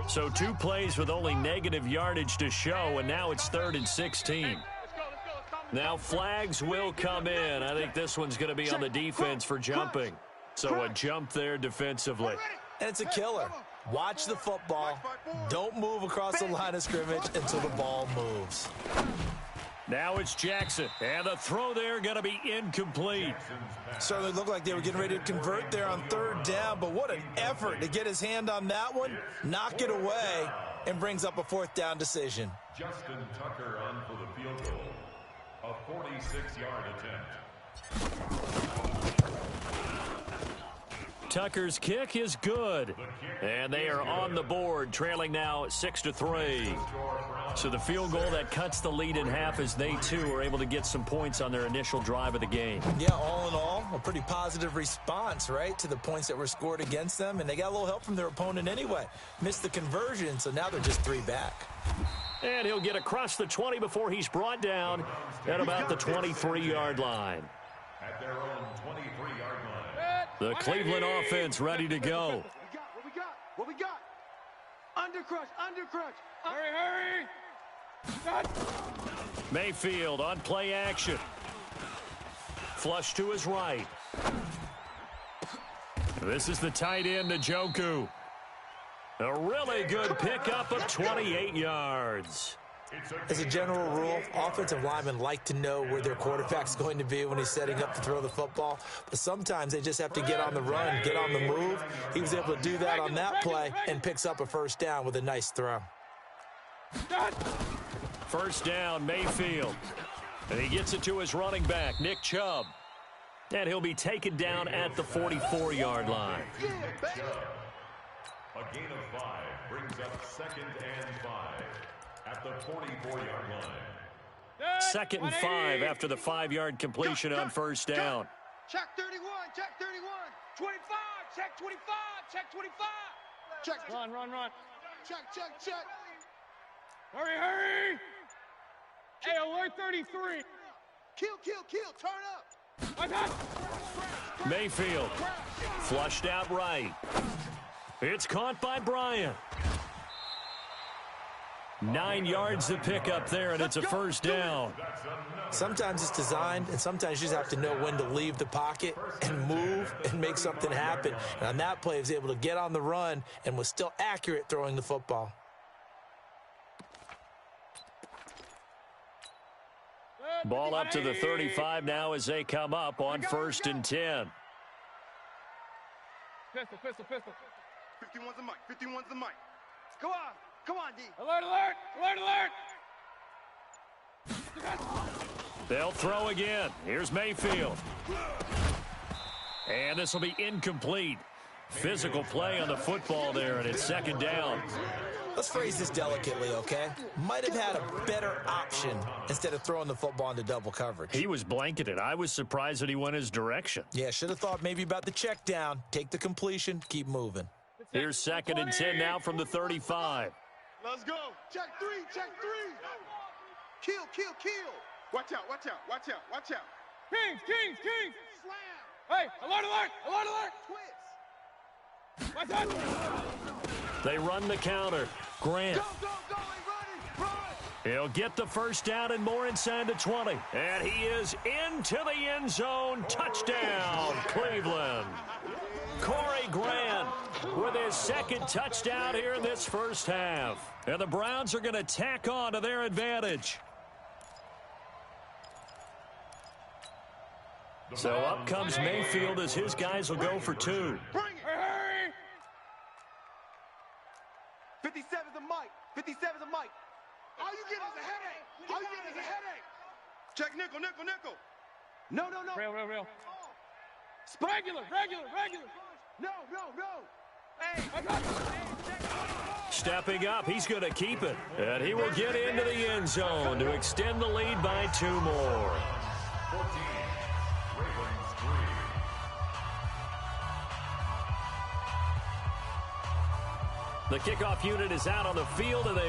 So 2 plays with only negative yardage to show, and now it's 3rd and 16. Now flags will come in. I think this one's going to be on the defense for jumping. So a jump there defensively. And it's a killer. Watch the football. Don't move across the line of scrimmage until the ball moves. Now it's Jackson, and the throw there going to be incomplete. Certainly looked like they were getting ready to convert there on 3rd down, but what an effort to get his hand on that one, knock it away, and brings up a 4th down decision. Justin Tucker on for the field goal. A 46-yard attempt. Tucker's kick is good, and they are on the board, trailing now 6-3. So the field goal that cuts the lead in half as they, too, are able to get some points on their initial drive of the game. Yeah, all in all, a pretty positive response, right, to the points that were scored against them, and they got a little help from their opponent anyway. Missed the conversion, so now they're just 3 back. And he'll get across the 20 before he's brought down at about the 23-yard line. At their own 23-yard line. The Cleveland offense ready to go. What we got? Undercrush. Hurry. Mayfield on play action. Flush to his right. This is the tight end, Njoku. A really good pickup of 28 yards. As a general rule, offensive linemen like to know where their quarterback's going to be when he's setting up to throw the football. But sometimes they just have to get on the run, get on the move. He was able to do that on that play and picks up a 1st down with a nice throw. 1st down, Mayfield. And he gets it to his running back, Nick Chubb. And he'll be taken down at the 44-yard line. A gain of 5 brings up 2nd and 5 at the 44-yard line. 2nd and 5 after the 5-yard completion on 1st down. Check 31. 25, check 25, check 25. Check. Run. Check. Hurry. Hey, alert 33. Kill. Turn up. I got it. Mayfield flushed out right. It's caught by Bryant. 9 yards to pick up there, and it's a first down. Sometimes it's designed, and sometimes you just have to know when to leave the pocket and move and make something happen. And on that play, he was able to get on the run and was still accurate throwing the football. Ball up to the 35 now as they come up on 1st and 10. Pistol. 51's the mic. 51's the mic. Come on, D. Alert. They'll throw again. Here's Mayfield. And this will be incomplete. Physical play on the football there, and it's 2nd down. Let's phrase this delicately, okay? Might have had a better option instead of throwing the football into double coverage. He was blanketed. I was surprised that he went his direction. Yeah, should have thought maybe about the check down. Take the completion, keep moving. Here's 2nd and 10 now from the 35. Let's go. Check three. Kill. Watch out. Kings. Slam. Hey, alert. Twist. Watch out. They run the counter. Grant. Go. Run. He'll get the first down and more inside the 20. And he is into the end zone. Touchdown, Cleveland. Corey Grant with his 2nd touchdown here in this first half. And the Browns are going to tack on to their advantage. So up comes Mayfield as his guys will go for 2. Bring it. Hurry. 57's the mic. All you get is a headache. Check nickel. No. Real. Regular. No. Hey. Stepping up, he's going to keep it. And he will get into the end zone to extend the lead by 2 more. 14, Ravens 3. The kickoff unit is out on the field, and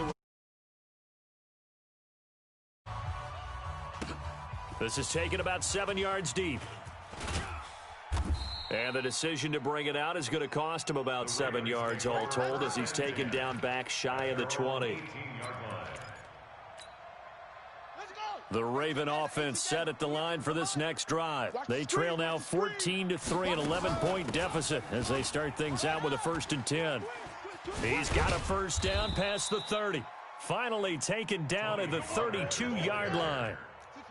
this is taken about 7 yards deep. And the decision to bring it out is going to cost him about 7 yards all told as he's taken down back shy of the 20. The Raven offense set at the line for this next drive. They trail now 14-3, an 11-point deficit as they start things out with a 1st and 10. He's got a first down past the 30. Finally taken down at the 32-yard line.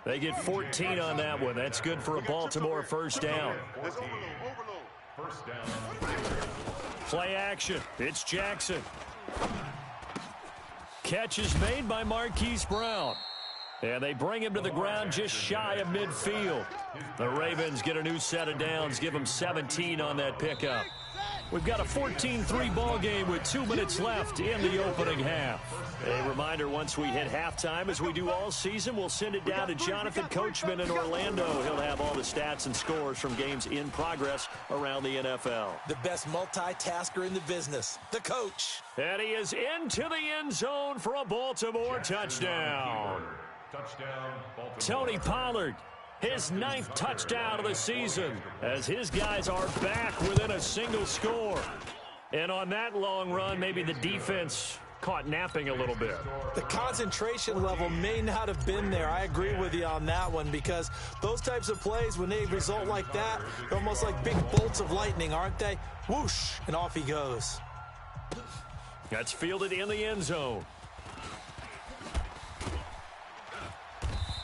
They get 14 on that one. That's good for a Baltimore first down. First down. Play action. It's Jackson. Catch is made by Marquise Brown. And they bring him to the ground just shy of midfield. The Ravens get a new set of downs, give them 17 on that pickup. We've got a 14-3 ball game with 2 minutes left in the opening half. A reminder, once we hit halftime, as we do all season, we'll send it down to Jonathan Coachman in Orlando. He'll have all the stats and scores from games in progress around the NFL. The best multitasker in the business, the coach. And he is into the end zone for a Baltimore touchdown. Touchdown, Baltimore. Tony Pollard, his 9th touchdown of the season, as his guys are back within a single score. And on that long run, maybe the defense caught napping a little bit. The concentration level may not have been there. I agree with you on that one, because those types of plays, when they result like that, they're almost like big bolts of lightning, aren't they? Whoosh, and off he goes. That's fielded in the end zone.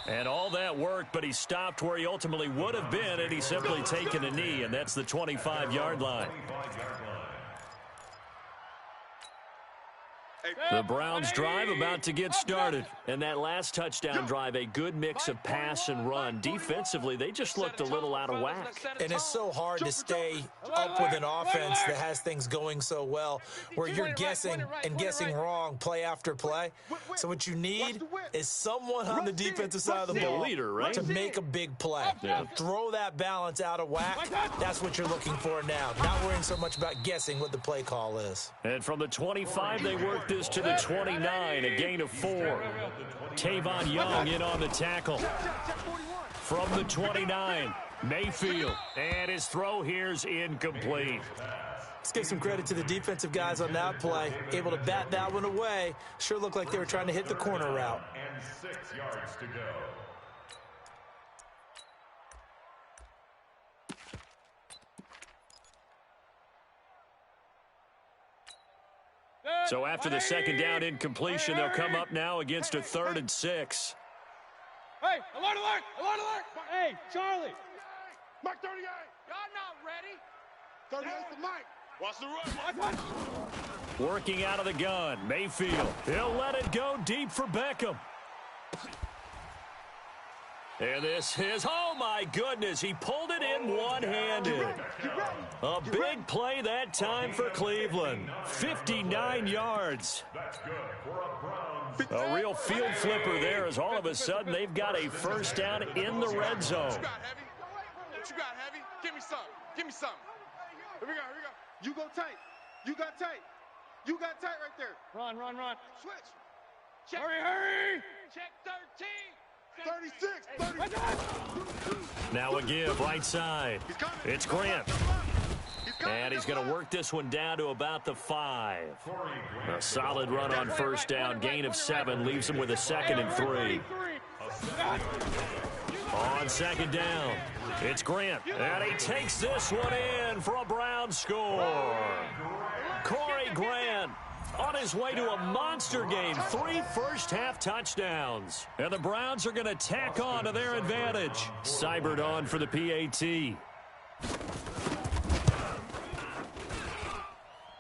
And all that work, but he stopped where he ultimately would have been, and he's simply taken a knee, and that's the 25-yard line. The Browns drive about to get started. And that last touchdown drive, a good mix of pass and run. Defensively, they just looked a little out of whack. And it's so hard to stay up with an offense that has things going so well, where you're guessing and guessing wrong play after play. So what you need is someone on the defensive side of the ball leader, right? to make a big play. Yeah. Throw that balance out of whack. That's what you're looking for now. Not worrying so much about guessing what the play call is. And from the 25, they work this to the 29, a gain of 4. Tavon Young in on the tackle. From the 29, Mayfield. And his throw here's incomplete. Let's give some credit to the defensive guys on that play. Able to bat that one away. Sure looked like they were trying to hit the corner route. And 6 yards to go. So after the second down incompletion, they'll come up now against a 3rd and 6. Hey, alert, alert, alert, alert. Hey, Charlie. Mike 38. Y'all not ready. 38 for Mike. Watch the run. Working out of the gun, Mayfield. He'll let it go deep for Beckham. And this is, oh my goodness, he pulled it in one-handed. A big play that time for Cleveland. 59 yards. That's good for a Browns. A real field flipper there as all of a sudden they've got a first down in the red zone. What you got, Heavy? What you got, Heavy? Give me something. Give me something. Here we go, here we go. You go tight. You got tight. You got tight right there. Run, run, run. Switch. Check. Hurry, hurry. Check 13. 36, 36. Now a give right side. It's Grant. And he's going to work this one down to about the 5. A solid run on first down. Gain of 7 leaves him with a 2nd and 3. On second down, it's Grant. And he takes this one in for a Brown score. Corey Grant on his way to a monster game. 3 first-half touchdowns. And the Browns are going to tack on to their advantage. Seibert on for the PAT.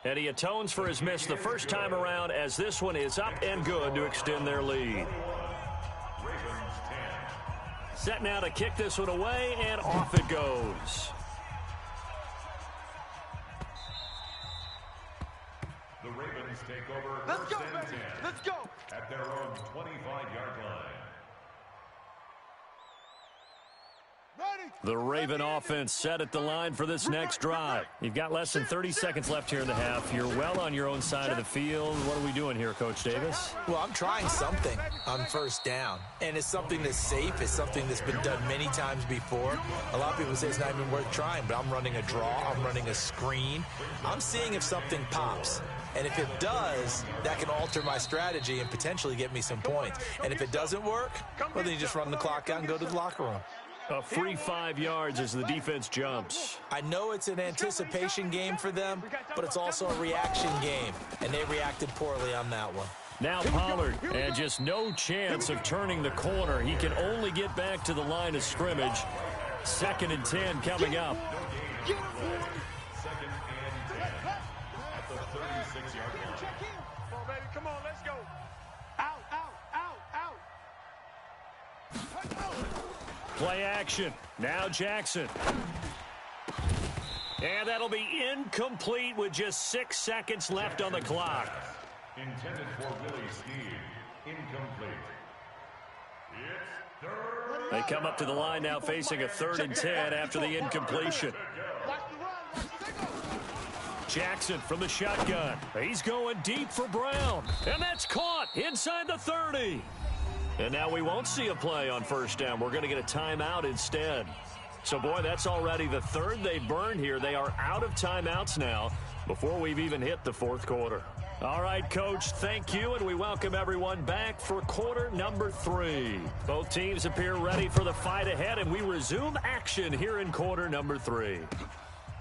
And he atones for his miss the first time around as this one is up and good to extend their lead. Set now to kick this one away, and off it goes. The Ravens take over. Let's go, first and baby. 10 Let's go. at their own 25-yard line. Ready. The Raven offense set at the line for this next drive. You've got less than 30 seconds left here in the half. You're well on your own side of the field. What are we doing here, Coach Davis? Well, I'm trying something on first down, and it's something that's safe. It's something that's been done many times before. A lot of people say it's not even worth trying, but I'm running a draw. I'm running a screen. I'm seeing if something pops. And if it does, that can alter my strategy and potentially get me some points. And if it doesn't work, well, then you just run the clock out and go to the locker room. A free 5 yards as the defense jumps. I know it's an anticipation game for them, but it's also a reaction game, and they reacted poorly on that one. Now Pollard, and just no chance of turning the corner. He can only get back to the line of scrimmage. 2nd and 10 coming up. 2nd and 10 at the 36-yard line. Come on, baby. Come on, let's go. Out, out, out, out. Play action. Now Jackson. And that'll be incomplete with just 6 seconds left on the clock. Intended for Willie Snead. Incomplete. It's third. They come up to the line now facing a 3rd and 10 after the incompletion. Jackson from the shotgun. He's going deep for Brown. And that's caught inside the 30. And now we won't see a play on first down. We're going to get a timeout instead. So, boy, that's already the 3rd they burned here. They are out of timeouts now before we've even hit the 4th quarter. All right, Coach, thank you, and we welcome everyone back for quarter number 3. Both teams appear ready for the fight ahead, and we resume action here in quarter number 3.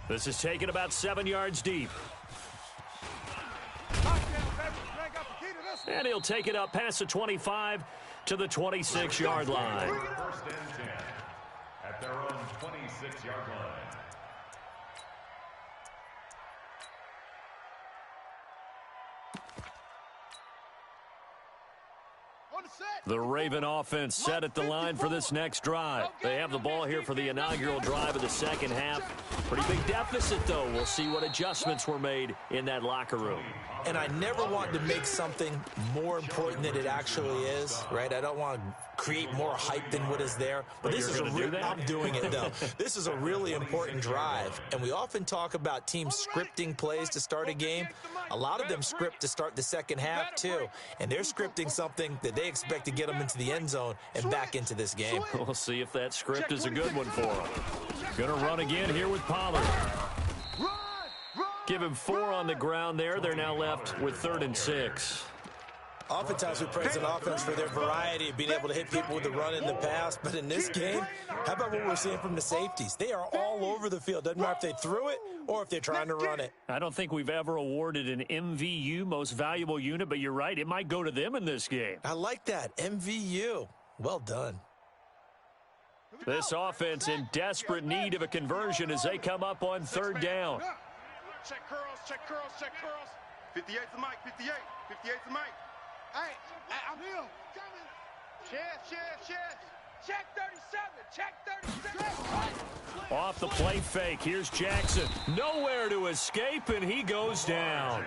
This is taken about 7 yards deep. And he'll take it up past the 25 to the 26-yard line. First and 10 at their own 26-yard line. The Raven offense set at the line for this next drive. They have the ball here for the inaugural drive of the second half. Pretty big deficit, though. We'll see what adjustments were made in that locker room. And I never want to make something more important than it actually is, right? I don't want to create more hype than what is there. But this is I'm doing it, though. This is a really important drive. And we often talk about teams scripting plays to start a game. A lot of them script to start the second half, too. And they're scripting something that they expect to get them into the end zone and back into this game. We'll see if that script is a good one for them. Going to run again here with Pollard. Give him 4 on the ground there. They're now left with 3rd and 6. Oftentimes we praise an offense for their variety of being able to hit people with the run in the pass. But in this game, how about what we're seeing from the safeties? They are all over the field. Doesn't matter if they threw it or if they're trying to run it. I don't think we've ever awarded an MVU, most valuable unit, but you're right. It might go to them in this game. I like that. MVU. Well done. This offense in desperate need of a conversion as they come up on 3rd down. Check curls, check curls, check curls. 58's the mic, 58. 58's the mic. Hey, I'm here. Check. Check 37. Check 37. Off the play fake, here's Jackson. Nowhere to escape, and he goes down.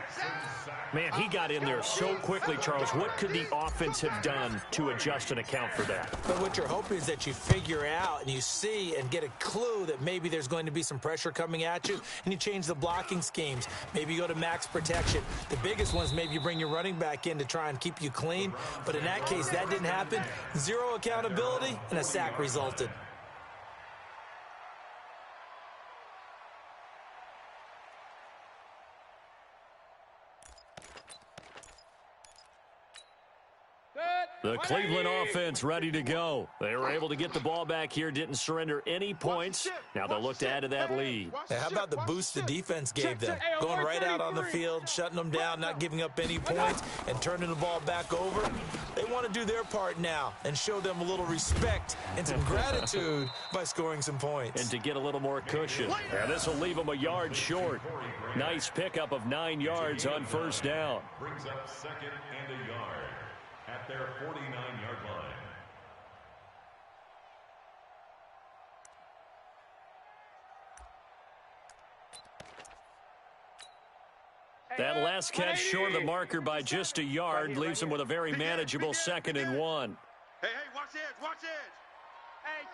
Man, he got in there so quickly, Charles. What could the offense have done to adjust and account for that? But what you're hoping is that you figure out and you see and get a clue that maybe there's going to be some pressure coming at you, and you change the blocking schemes. Maybe you go to max protection. The biggest one is maybe you bring your running back in to try and keep you clean. But in that case, that didn't happen. 0 accountability, and a sack resulted. The Cleveland offense ready to go. They were able to get the ball back here, didn't surrender any points. Now they'll look to add to that lead. Now, how about the boost the defense gave them? Going right out on the field, shutting them down, not giving up any points, and turning the ball back over. They want to do their part now and show them a little respect and some gratitude by scoring some points. And to get a little more cushion. And this will leave them a yard short. Nice pickup of 9 yards on 1st down. Brings up 2nd and a yard at their 49-yard line. That last catch short of the marker by just a yard leaves him with a very manageable 2nd and 1. Hey, watch edge, watch edge. Hey,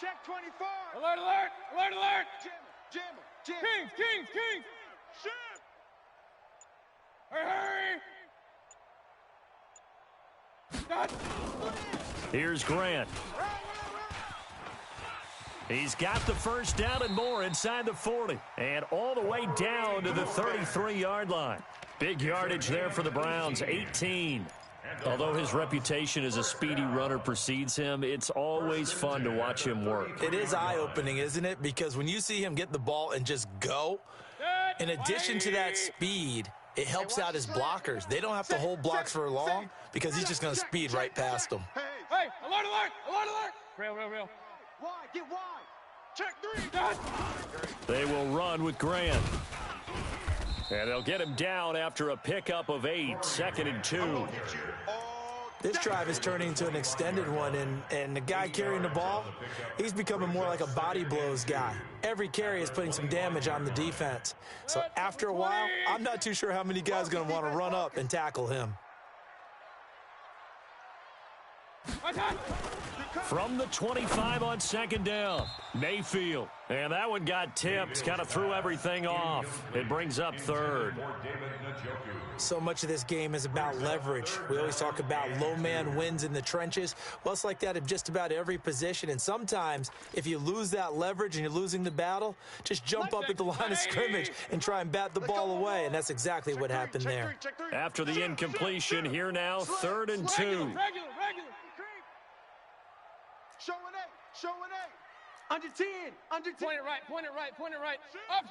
check 24. Alert, alert, alert, alert. Jammer. Kings. Shit. Hurry. Here's Grant. He's got the 1st down and more inside the 40. And all the way down to the 33-yard line. Big yardage there for the Browns, 18. Although his reputation as a speedy runner precedes him, it's always fun to watch him work. It is eye-opening, isn't it? Because when you see him get the ball and just go, in addition to that speed, it helps out his blockers. They don't have to hold blocks for long because he's just going to speed right past them. Hey, alert, alert, alert, alert. Real. Wide, get wide. Check 3. They will run with Grant. And they'll get him down after a pickup of 8, 2nd and 2. This drive is turning into an extended one, and the guy carrying the ball, he's becoming more like a body blows guy. Every carry is putting some damage on the defense. So after a while, I'm not too sure how many guys are going to want to run up and tackle him. From the 25 on 2nd down, Mayfield. And that one got tipped, kind of threw everything off. It brings up 3rd. So much of this game is about leverage. We always talk about low man wins in the trenches. Well, it's like that at just about every position. And sometimes, if you lose that leverage and you're losing the battle, just jump up at the line of scrimmage and try and bat the ball away. And that's exactly what happened there. After the incompletion, here now, 3rd and 2. Regular. Show an 8. Under 10. Point it right. Up.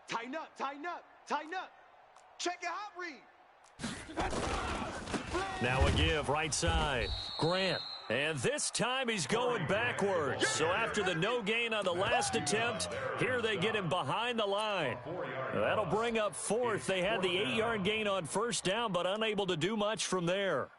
Tighten up. Check your hot read. Now a give, right side. Grant. And this time he's going backwards. So after the no gain on the last attempt, here they get him behind the line. That'll bring up 4th. They had the 8-yard gain on 1st down, but unable to do much from there.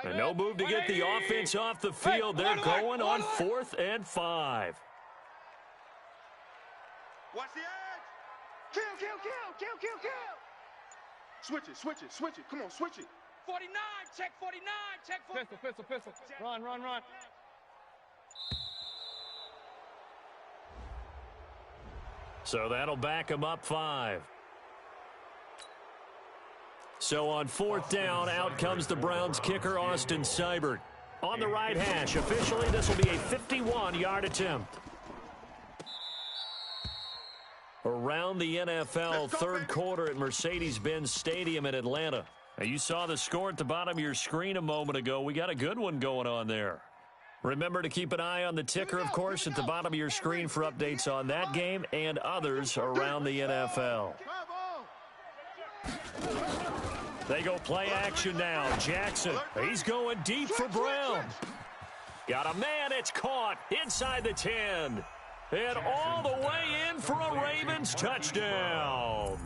And no move to get the offense off the field. They're going on 4th and 5. Watch the edge. Kill. Switch it. Come on, switch it. 49, check 49, check 49. Pistol. Run. So that'll back him up 5. So on 4th down, out comes the Browns kicker, Austin Seibert. On the right hash, officially this will be a 51-yard attempt. Around the NFL, third quarter at Mercedes-Benz Stadium in Atlanta. Now, you saw the score at the bottom of your screen a moment ago. We got a good one going on there. Remember to keep an eye on the ticker, of course, at the bottom of your screen for updates on that game and others around the NFL. They go play action now. Jackson, he's going deep for Brown. Got a man, it's caught inside the 10. And all the way in for a Ravens touchdown.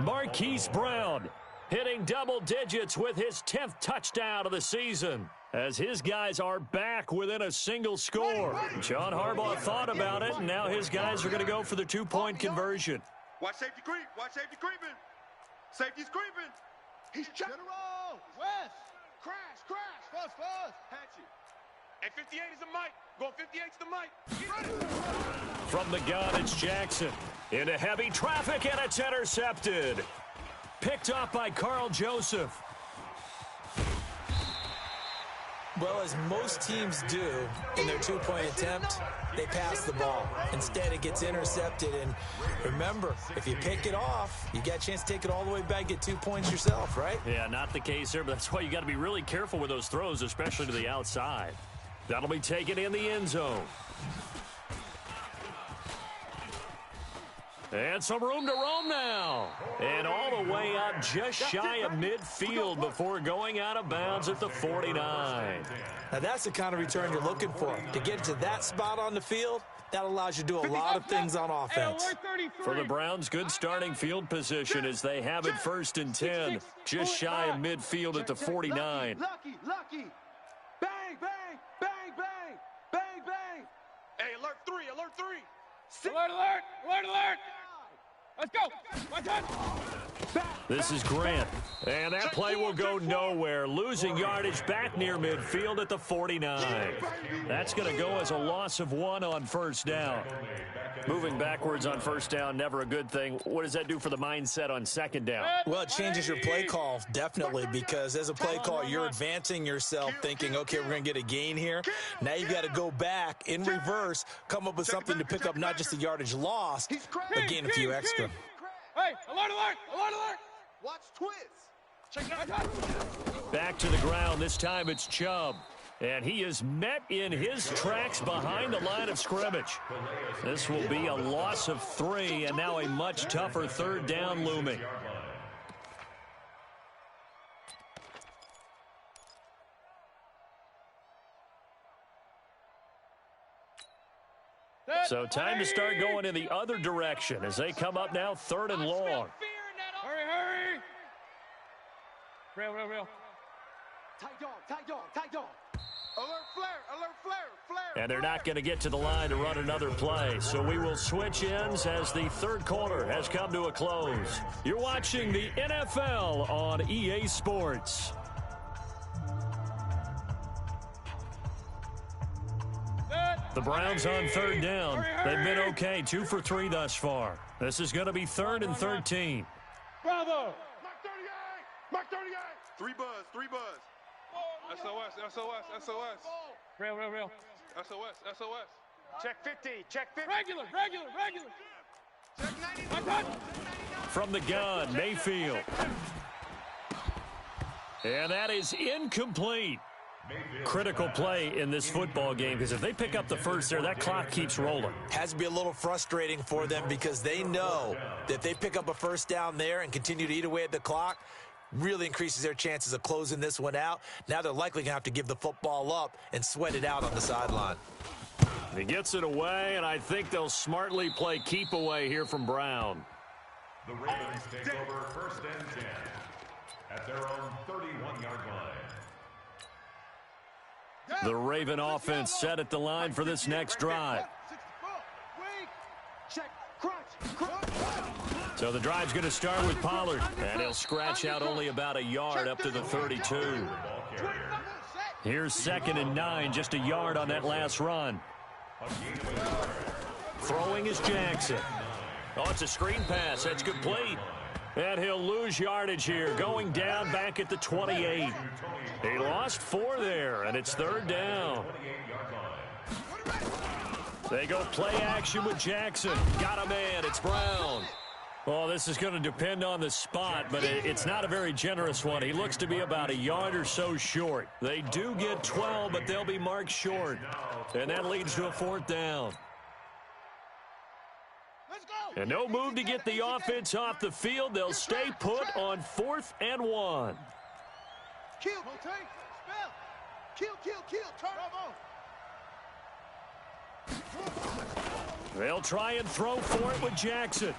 Marquise Brown hitting double digits with his 10th touchdown of the season, as his guys are back within a single score. John Harbaugh thought about it, and now his guys are going to go for the 2-point conversion. Watch safety creep. Watch safety creeping. Safety's creeping. He's checking. West. Crash. Fuzz. Hatchet. And 58 is the mic. Going 58's the mic. From the gun, it's Jackson. Into heavy traffic, and it's intercepted. Picked up by Carl Joseph. Well, as most teams do in their 2-point attempt, they pass the ball. Instead, it gets intercepted. And remember, if you pick it off, you got a chance to take it all the way back, get 2 points yourself, right? Yeah, not the case there, but that's why you got to be really careful with those throws, especially to the outside. That'll be taken in the end zone. And some room to roam now. And all the way up just shy of midfield before going out of bounds at the 49. Now, that's the kind of return you're looking for. To get to that spot on the field, that allows you to do a lot of things on offense. For the Browns, good starting field position as they have it 1st and 10. Just shy of midfield at the 49. Lucky. Bang. Hey, alert 3. Alert. Let's go. My turn. This is Grant. And that play will go nowhere. Losing yardage back near midfield at the 49. That's going to go as a loss of 1 on 1st down. Moving backwards on 1st down, never a good thing. What does that do for the mindset on 2nd down? Well, it changes your play call, definitely, because as a play call, you're advancing yourself thinking, okay, we're going to get a gain here. Now you've got to go back in reverse, come up with something to pick up not just the yardage lost, but gain a few extra. Hey, alert. Watch twist. Back to the ground. This time it's Chubb. And he is met in his tracks behind the line of scrimmage. This will be a loss of 3, and now a much tougher 3rd down looming. So time to start going in the other direction as they come up now 3rd and long. Hurry. Real. Tight dog. Alert flare. And they're not going to get to the line to run another play. So we will switch ends as the 3rd quarter has come to a close. You're watching the NFL on EA Sports. The Browns on 3rd down. They've been okay, 2 for 3 thus far. This is going to be 3rd and 13. Bravo. Mark 38. 3 buzz. SOS. Real. SOS. Check 50. Regular. Check 90. From the gun, Mayfield. And that is incomplete. Critical play in this football game, because if they pick up the first there, that clock keeps rolling. Has to be a little frustrating for them because they know that if they pick up a 1st down there and continue to eat away at the clock, really increases their chances of closing this one out. Now they're likely going to have to give the football up and sweat it out on the sideline. He gets it away, and I think they'll smartly play keep away here from Brown. The Ravens take over 1st and 10 at their own 31-yard line. The Raven offense set at the line for this next drive. So the drive's going to start with Pollard, and he'll scratch out only about a yard up to the 32. Here's 2nd and 9, just a yard on that last run. Throwing is Jackson. Oh, it's a screen pass. That's complete. And he'll lose yardage here, going down back at the 28. He lost 4 there, and it's 3rd down. They go play action with Jackson. Got a man. It's Brown. Well, this is going to depend on the spot, but it's not a very generous one. He looks to be about a yard or so short. They do get 12, but they'll be marked short. And that leads to a 4th down. And no move to get the offense off the field. They'll stay put on 4th and 1. Kill, rotate, spell. Kill, turn over. They'll try and throw for it with Jackson.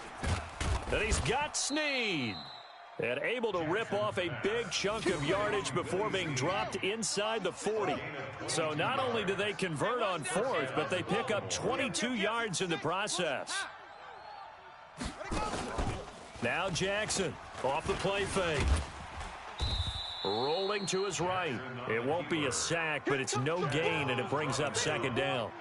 And he's got Snead. And able to rip off a big chunk of yardage before being dropped inside the 40. So not only do they convert on 4th, but they pick up 22 yards in the process. Now Jackson off the play fake. Rolling to his right. It won't be a sack, but it's no gain, and it brings up 2nd down.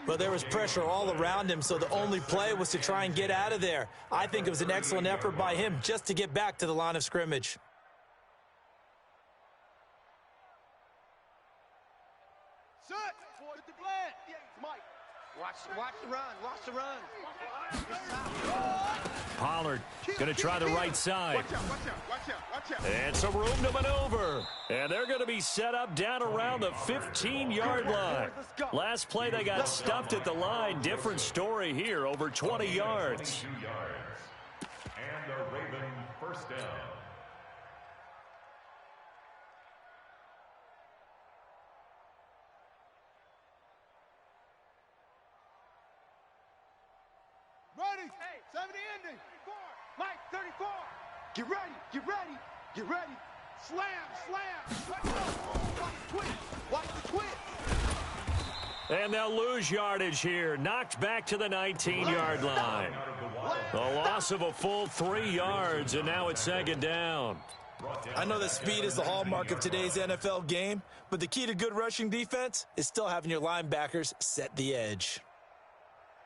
But there was pressure all around him, so the only play was to try and get out of there. I think it was an excellent effort by him just to get back to the line of scrimmage. Set. Get the flag. Mike. Watch the run. Pollard going to try the right side. Watch out. And some room to maneuver. And they're going to be set up down around the 15-yard line. Last play they got stuffed at the line. Different story here, over 20 yards. And the Raven 1st down. Ready. 70 ending. Mike, 34. Get ready. Slam. Watch the twist. And they'll lose yardage here. Knocked back to the 19-yard line. A loss of a full 3 yards, and now it's 2nd down. I know that speed is the hallmark of today's NFL game, but the key to good rushing defense is still having your linebackers set the edge.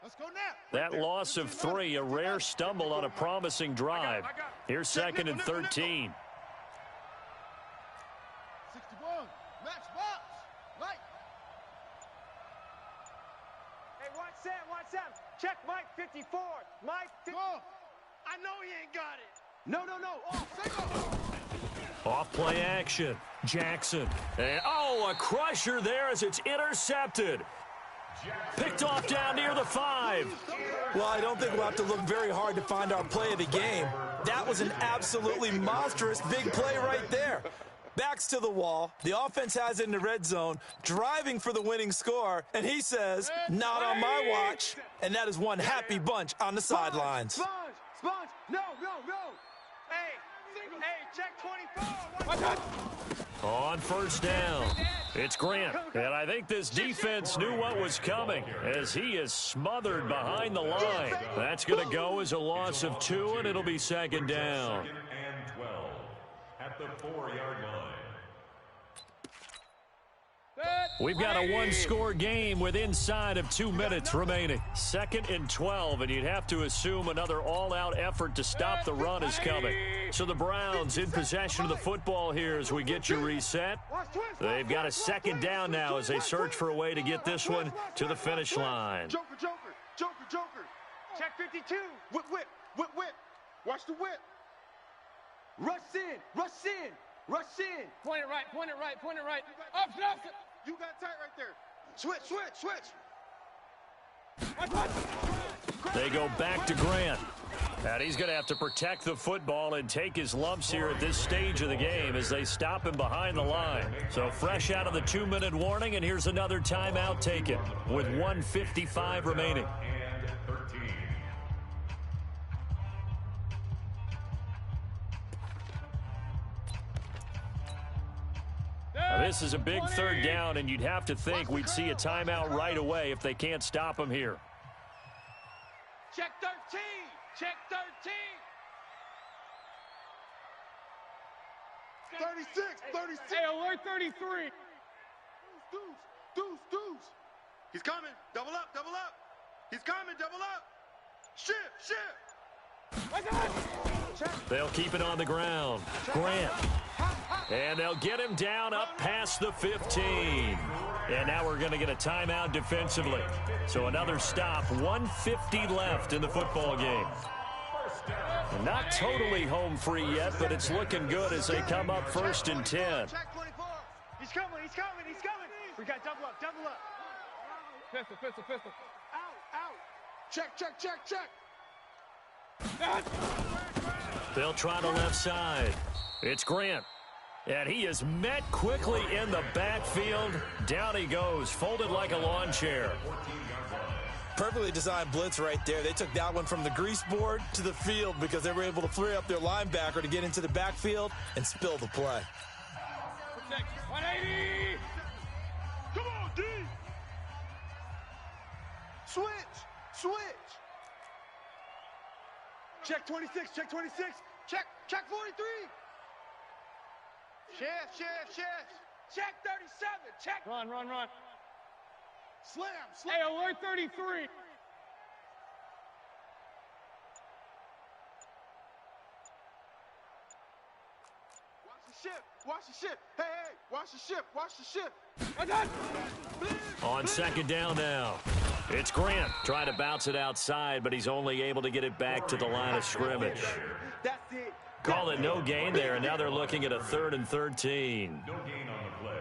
Let's go now. That loss of 3, a rare stumble on a promising drive. Here's 2nd and 13. 61. Match box. Light. Hey, watch Sam. Check Mike 54. Mike 54. I know he ain't got it. No. Off play action. Jackson. And, a crusher there as it's intercepted. Picked off down near the 5. Well, I don't think we'll have to look very hard to find our play of the game. That was an absolutely monstrous big play right there. Backs to the wall. The offense has it in the red zone, driving for the winning score, and he says, not on my watch. And that is one happy bunch on the sidelines. Sponge. No. Hey, check 24. On 1st down, it's Grant. And I think this defense knew what was coming as he is smothered behind the line. That's going to go as a loss of 2, and it'll be 2nd down. 2nd and 12 at the 4-yard line. We've got a one-score game with inside of 2 minutes remaining. 2nd and 12, and you'd have to assume another all-out effort to stop the run is coming. So the Browns in possession of the football here as we get you reset. They've got a 2nd down now as they search for a way to get this one to the finish line. Joker. Check 52. Whip. Watch the whip. Rush in. Point it right. Up. You got tight right there. Switch. They go back to Grant. And he's going to have to protect the football and take his lumps here at this stage of the game as they stop him behind the line. So fresh out of the 2-minute warning, and here's another timeout taken with 1:55 remaining. And 13. Now, this is a big 3rd down, and you'd have to think we'd see a timeout right away if they can't stop him here. Check 13. Check 13. 36. Hey, alert 33. Deuce. He's coming. Double up. He's coming. Double up. Shift. They'll keep it on the ground. Grant. And they'll get him down up past the 15. And now we're going to get a timeout defensively. So another stop, 1:50 left in the football game. Not totally home free yet, but it's looking good as they come up 1st and 10. Check 24. He's coming, he's coming, he's coming. We got double up, double up. Pistol, pistol, pistol. Out. Check. They'll try the left side. It's Grant. And he is met quickly in the backfield. Down he goes, folded like a lawn chair. Perfectly designed blitz right there. They took that one from the grease board to the field because they were able to free up their linebacker to get into the backfield and spill the play. 180! Come on, D! Switch! Check 26, check 26. Check 43. Shift. Check 37, check. Run. Slam! Hey, alert 33. Watch the ship! Hey! Watch the ship! What's that? On 2nd down now. It's Grant trying to bounce it outside, but he's only able to get it back to the line of scrimmage. That's it. Call it no gain there, and now they're looking at a 3rd and 13. No gain on the play.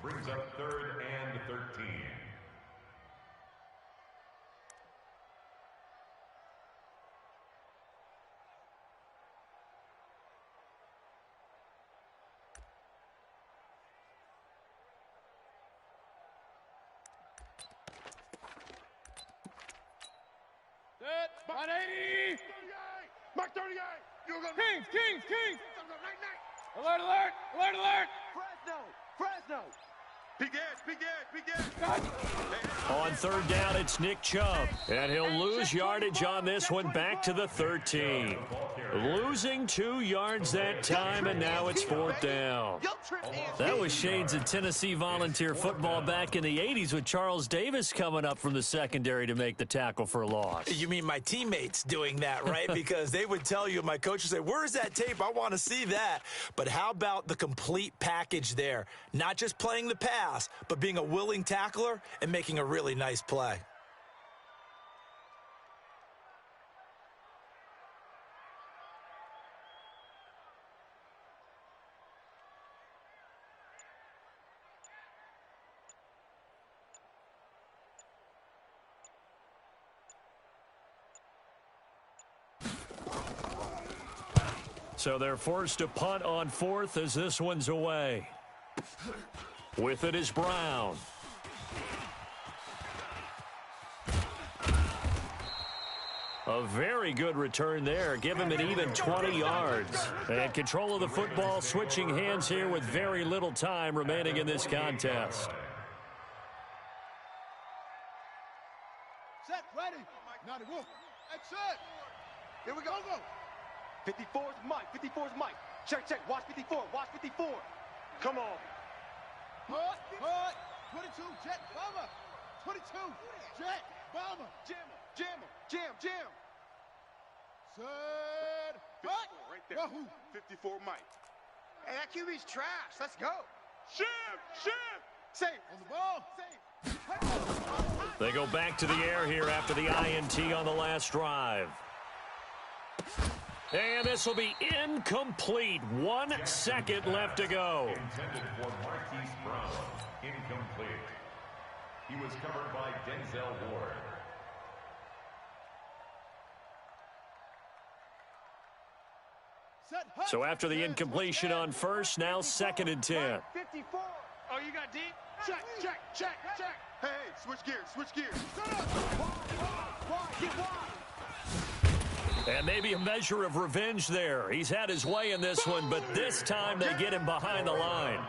Brings up 3rd and 13. Set. 180! Mark 38! You're gonna Kings! night! Alert! Fresno. Big edge! On 3rd down, it's Nick Chubb, and he'll lose yardage on this one back to the 13. Losing 2 yards that time, and now it's 4th down. That was shades of Tennessee Volunteer football back in the 80s with Charles Davis coming up from the secondary to make the tackle for a loss. You mean my teammates doing that, right? Because they would tell you, my coach would say, where's that tape? I want to see that. But how about the complete package there? Not just playing the pass, but being a willing tackler and making a really nice play. So they're forced to punt on 4th as this one's away. With it is Brown. A very good return there. Give him an even 20 yards. And control of the football, switching hands here with very little time remaining in this contest. Set, ready! Now to go. That's it! Here we go. 54's Mike. Check. Watch 54. Come on. Hut. 22, jet, bomber. 22, jet, bomber. Jam. Set, hut. Right there. Wahoo. 54 Mike. Hey, that QB's trash. Let's go. Shift. Safe. On the ball. They go back to the air here after the INT on the last drive. And this will be incomplete. 1 second left to go. Intended for Marquise Brown. Incomplete. He was covered by Denzel Ward. Set, hut. So after the incompletion on 1st, now 2nd and 10. 54. Oh, you got deep? Check. Hey, switch gears. Set up. Get wide. And maybe a measure of revenge there. He's had his way in this one, but this time they get him behind the line.